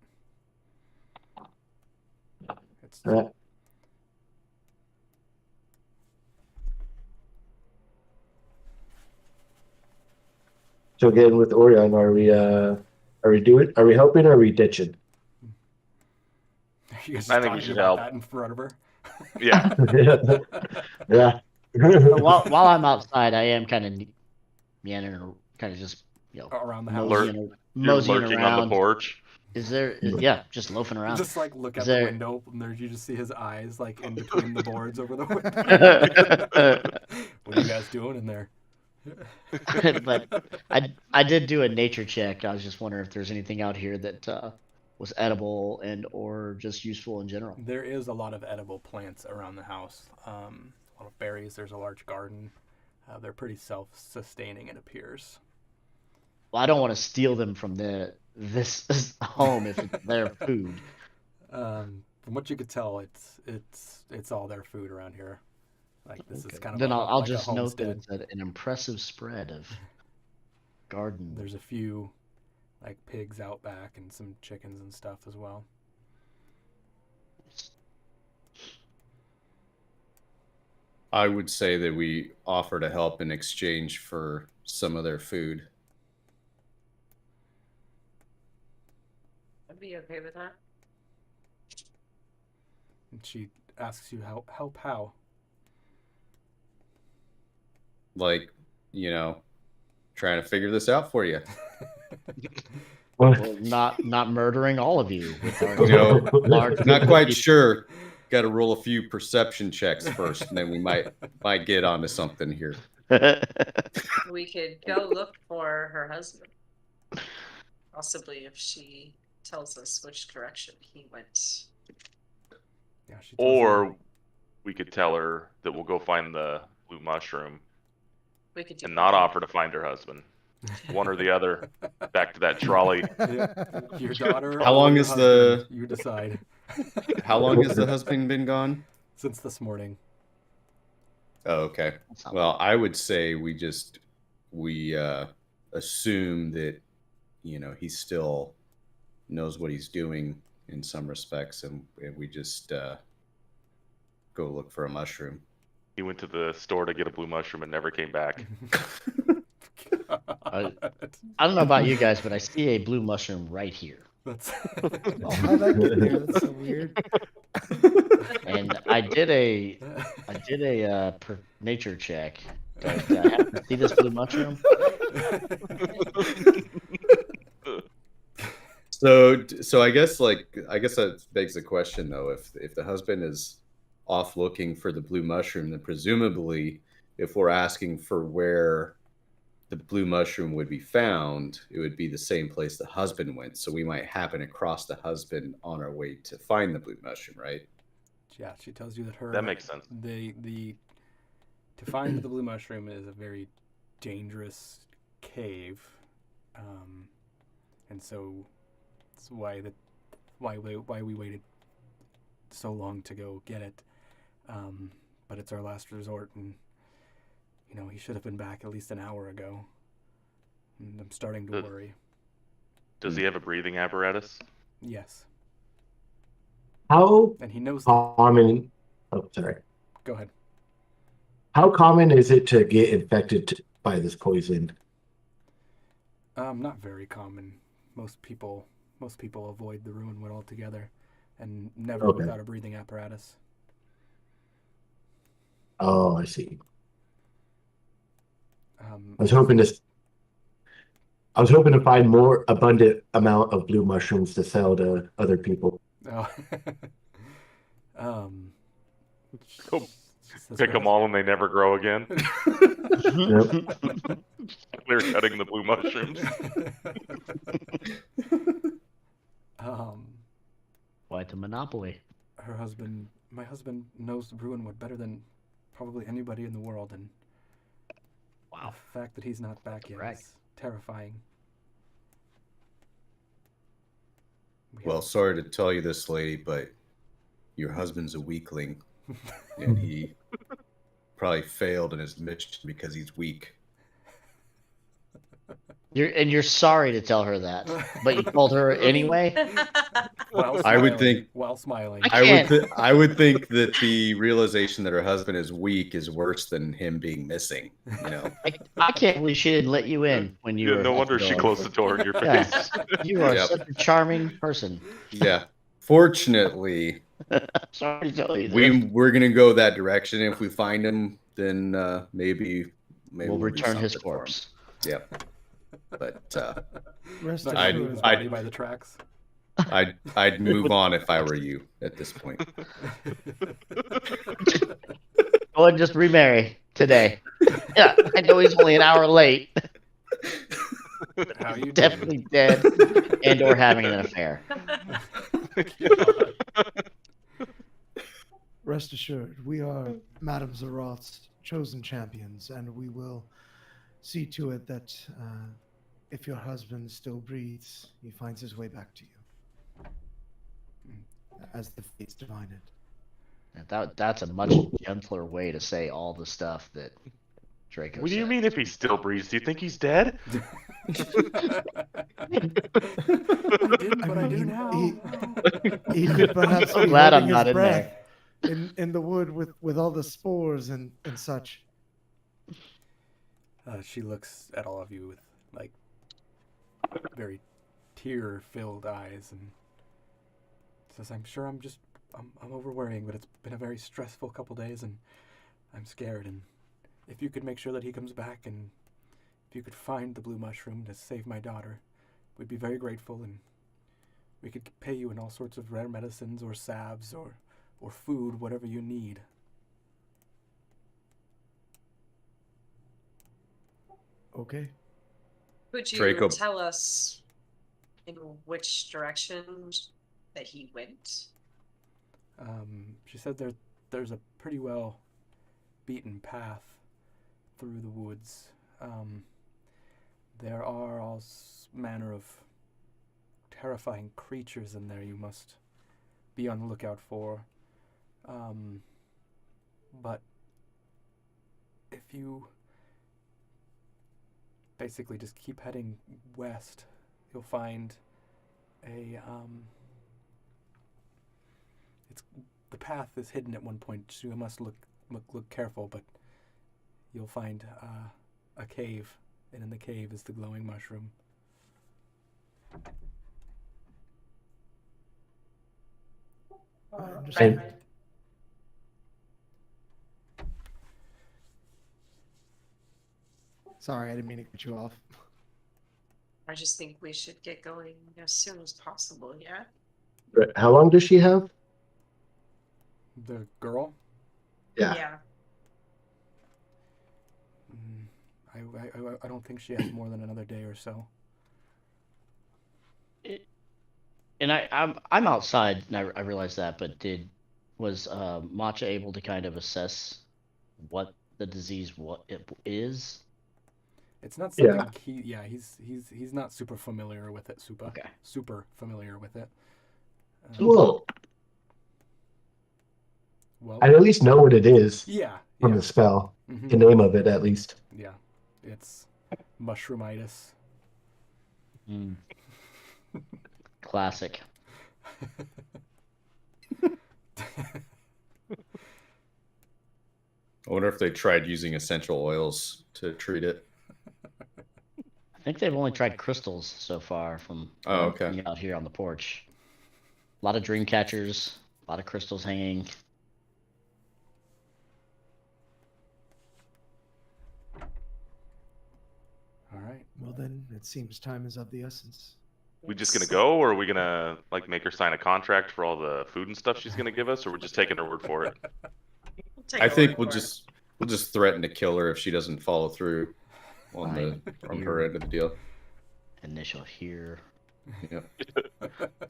It's So again, with Orion, are we helping or are we ditching? you guys I just think we talking should about help. that in front of her. Yeah. Yeah. While I'm outside, I am kind of meandering, kind of just Around the house. moseying, You're moseying lurking around. on the porch. Is there? Yeah, just loafing around. Just like look Is out there- the window, and there you just see his eyes like in between the boards over the window. What are you guys doing in there? But I did do a nature check. I was just wondering if there's anything out here that was edible and or just useful in general. There is a lot of edible plants around the house. A lot of berries. There's a large garden. They're pretty self-sustaining, it appears. Well, I don't want to steal them from this home if it's their food. From what you could tell, it's all their food around here. Like this is kind of Then I'll like just a note that homestead. it's an impressive spread of garden. There's a few like pigs out back and some chickens and stuff as well. I would say that we offer to help in exchange for some of their food. I'd be okay with that. And she asks you how. Like, trying to figure this out for you. Well, not murdering all of you with our large. Not quite sure. Got to roll a few perception checks first, and then we might get onto something here. We could go look for her husband. Possibly if she tells us which direction he went. Yeah, she tells you- Or we could tell her that we'll go find the blue mushroom We could do and not both. offer to find her husband. One or the other. Back to that trolley. your daughter. How or long your is the- husband, You decide. How long has the husband been gone? Since this morning. Oh, okay. Well, I would say we assume that he still knows what he's doing in some respects, and we just go look for a mushroom. He went to the store to get a blue mushroom and never came back. I don't know about you guys, but I see a blue mushroom right here, That's Oh, how'd that get there? That's so weird. and I did a nature check. Do I have to see this blue mushroom? So I guess that begs the question though, if the husband is off looking for the blue mushroom, then presumably if we're asking for where the blue mushroom would be found, it would be the same place the husband went. So we might happen across the husband on our way to find the blue mushroom, right? Yeah, she tells you that That makes sense. To find the blue mushroom is a very dangerous cave, and so that's why we waited so long to go get it. But it's our last resort, and he should have been back at least an hour ago. And I'm starting to worry. Does he have a breathing apparatus? Yes, How and he knows. common? Oh, sorry. Go ahead. How common is it to get infected by this poison? Not very common. Most people avoid the Ruinwood altogether, and never Okay. without a breathing apparatus. Oh, I see. I Um, was hoping to find more abundant amount of blue mushrooms to sell to other people. oh, um, Go she says Pick her them all and they never grow again. Yep. Clear cutting the blue mushrooms. quite the monopoly. My husband knows the Bruinwood better than probably anybody in the world, and Wow. the fact that he's not back yet Correct. is terrifying. Well, sorry to tell you this, lady, but your husband's a weakling, and he probably failed in his mission because he's weak. You're sorry to tell her that, but you told her anyway. While I would smiling- think- while smiling. I would think that the realization that her husband is weak is worse than him being missing. You know, I can't believe she didn't let you in when you Yeah, were. no at wonder the she door. closed the door in your Yeah. face. You are Yep. such a charming person. yeah. Fortunately, Sorry to tell you this. we're gonna go that direction. If we find him, then maybe We'll do return his something for him. corpse. Yep. But Rest Not I'd- leave his assured, body by the tracks. I'd move on if I were you at this point. Go and just remarry today. Yeah, I know he's only an hour late. How you doing? Definitely dead and or having an affair. rest assured, we are Madame Zeroth's chosen champions, and we will see to it that if your husband still breathes, he finds his way back to you, as the fates divine it. That's a much gentler way to say all the stuff that Draco What do you said. mean if he still breathes? Do you think he's dead? I didn't, but I do now. He could perhaps so be glad I'm holding not his in breath in the wood with all the spores and such. She looks at all of you with like very tear-filled eyes and says, "I'm sure I'm over worrying, but it's been a very stressful couple days, and I'm scared. And if you could make sure that he comes back, and if you could find the blue mushroom to save my daughter, we'd be very grateful, and we could pay you in all sorts of rare medicines or salves or food, whatever you need." Okay. Could you Draco. tell us in which direction that he went? She said there's a pretty well beaten path through the woods. There are all manner of terrifying creatures in there you must be on the lookout for. But if you basically just keep heading west, you'll find a the path is hidden at one point, so you must look careful, but you'll find a cave, and in the cave is the glowing mushroom. Understand. Sorry, I didn't mean to cut you off. I just think we should get going as soon as possible, yeah? How long does she have? The girl? Yeah. I don't think she has more than another day or so. And I'm outside, and I realize that, but was Matcha able to kind of assess what the disease it is? It's not something Yeah. he's not super familiar with it. Super familiar with it. Well, Well, I at least know what it is yeah. from the spell. Mhm. The name of it, at least. Yeah, it's mushroomitis. Mm. Classic. I wonder if they tried using essential oils to treat it. I think they've only tried crystals so far from Oh, okay. being out here on the porch. A lot of dream catchers, a lot of crystals hanging. All right. Well, then it seems time is of the essence. We just gonna go, or are we gonna like make her sign a contract for all the food and stuff she's gonna give us, or we're just taking her word for it? We'll take I a think word we'll for it. just threaten to kill her if she doesn't follow through on Fine. her end of the deal. Initial here. Yep.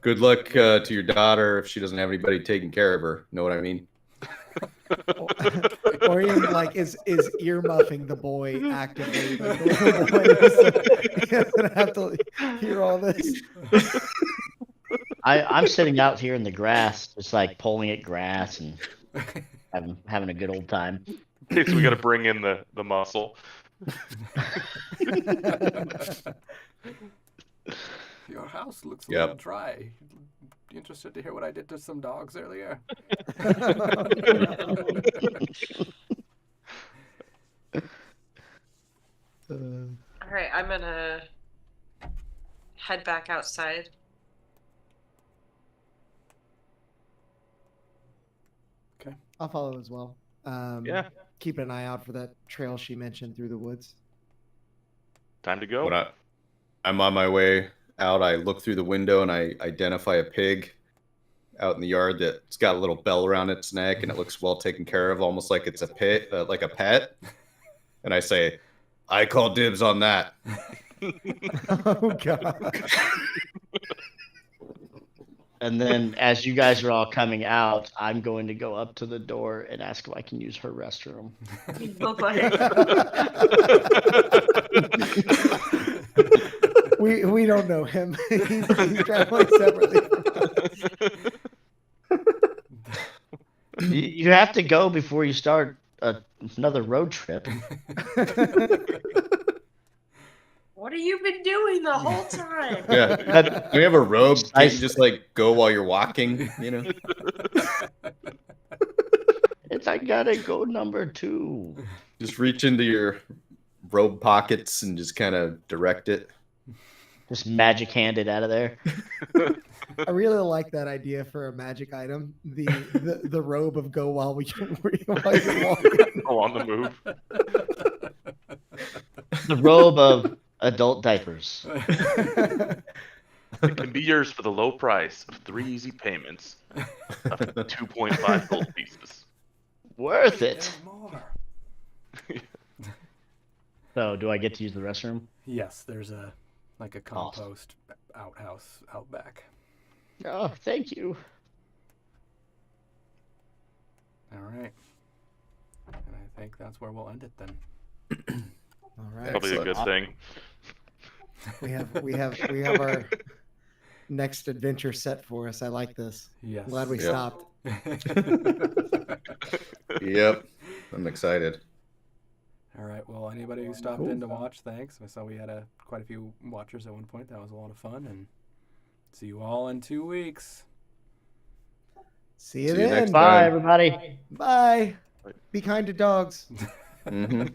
Good luck to your daughter if she doesn't have anybody taking care of her. Know what I mean? Orion like is earmuffing the boy actively. Like the little boy is gonna have to hear all this. I'm sitting out here in the grass, just like pulling at grass and having a good old time. Okay, so we got to bring in the muscle. Your house looks a Yep. little dry. Interested to hear what I did to some dogs earlier? All right, I'm gonna head back outside. I'll follow as well. Yeah. Keep an eye out for that trail she mentioned through the woods. Time to go. When I'm on my way out, I look through the window and I identify a pig out in the yard that's got a little bell around its neck and it looks well taken care of, almost like it's a pet. And I say, I call dibs on that. Oh god. And then as you guys are all coming out, I'm going to go up to the door and ask if I can use her restroom. We don't know him. He's traveling separately from us. You have to go before you start another road trip. What have you been doing the whole time? Yeah. Do we have a robe? Can't you just like go while you're walking, you know? I gotta go number 2. Just reach into your robe pockets and just kind of direct it. Just magic hand it out of there. I really like that idea for a magic item. The robe of go while you're walking. Oh, on the move. The robe of adult diapers. It can be yours for the low price of 3 easy payments of 2.5 gold pieces. Worth it. There's more. So, do I get to use the restroom? Yes, there's a compost outhouse out back. Oh, thank you. All right. And I think that's where we'll end it then. All right. Probably a good thing. We have our next adventure set for us. I like this. Yes. I'm glad we Yep. stopped. Yep. I'm excited. All right. Well, anybody who stopped in to watch, thanks. I saw we had quite a few watchers at one point. That was a lot of fun. And see you all in 2 weeks. See you See you then. next Bye, time. everybody. Bye. Be kind to dogs. Mm-hmm.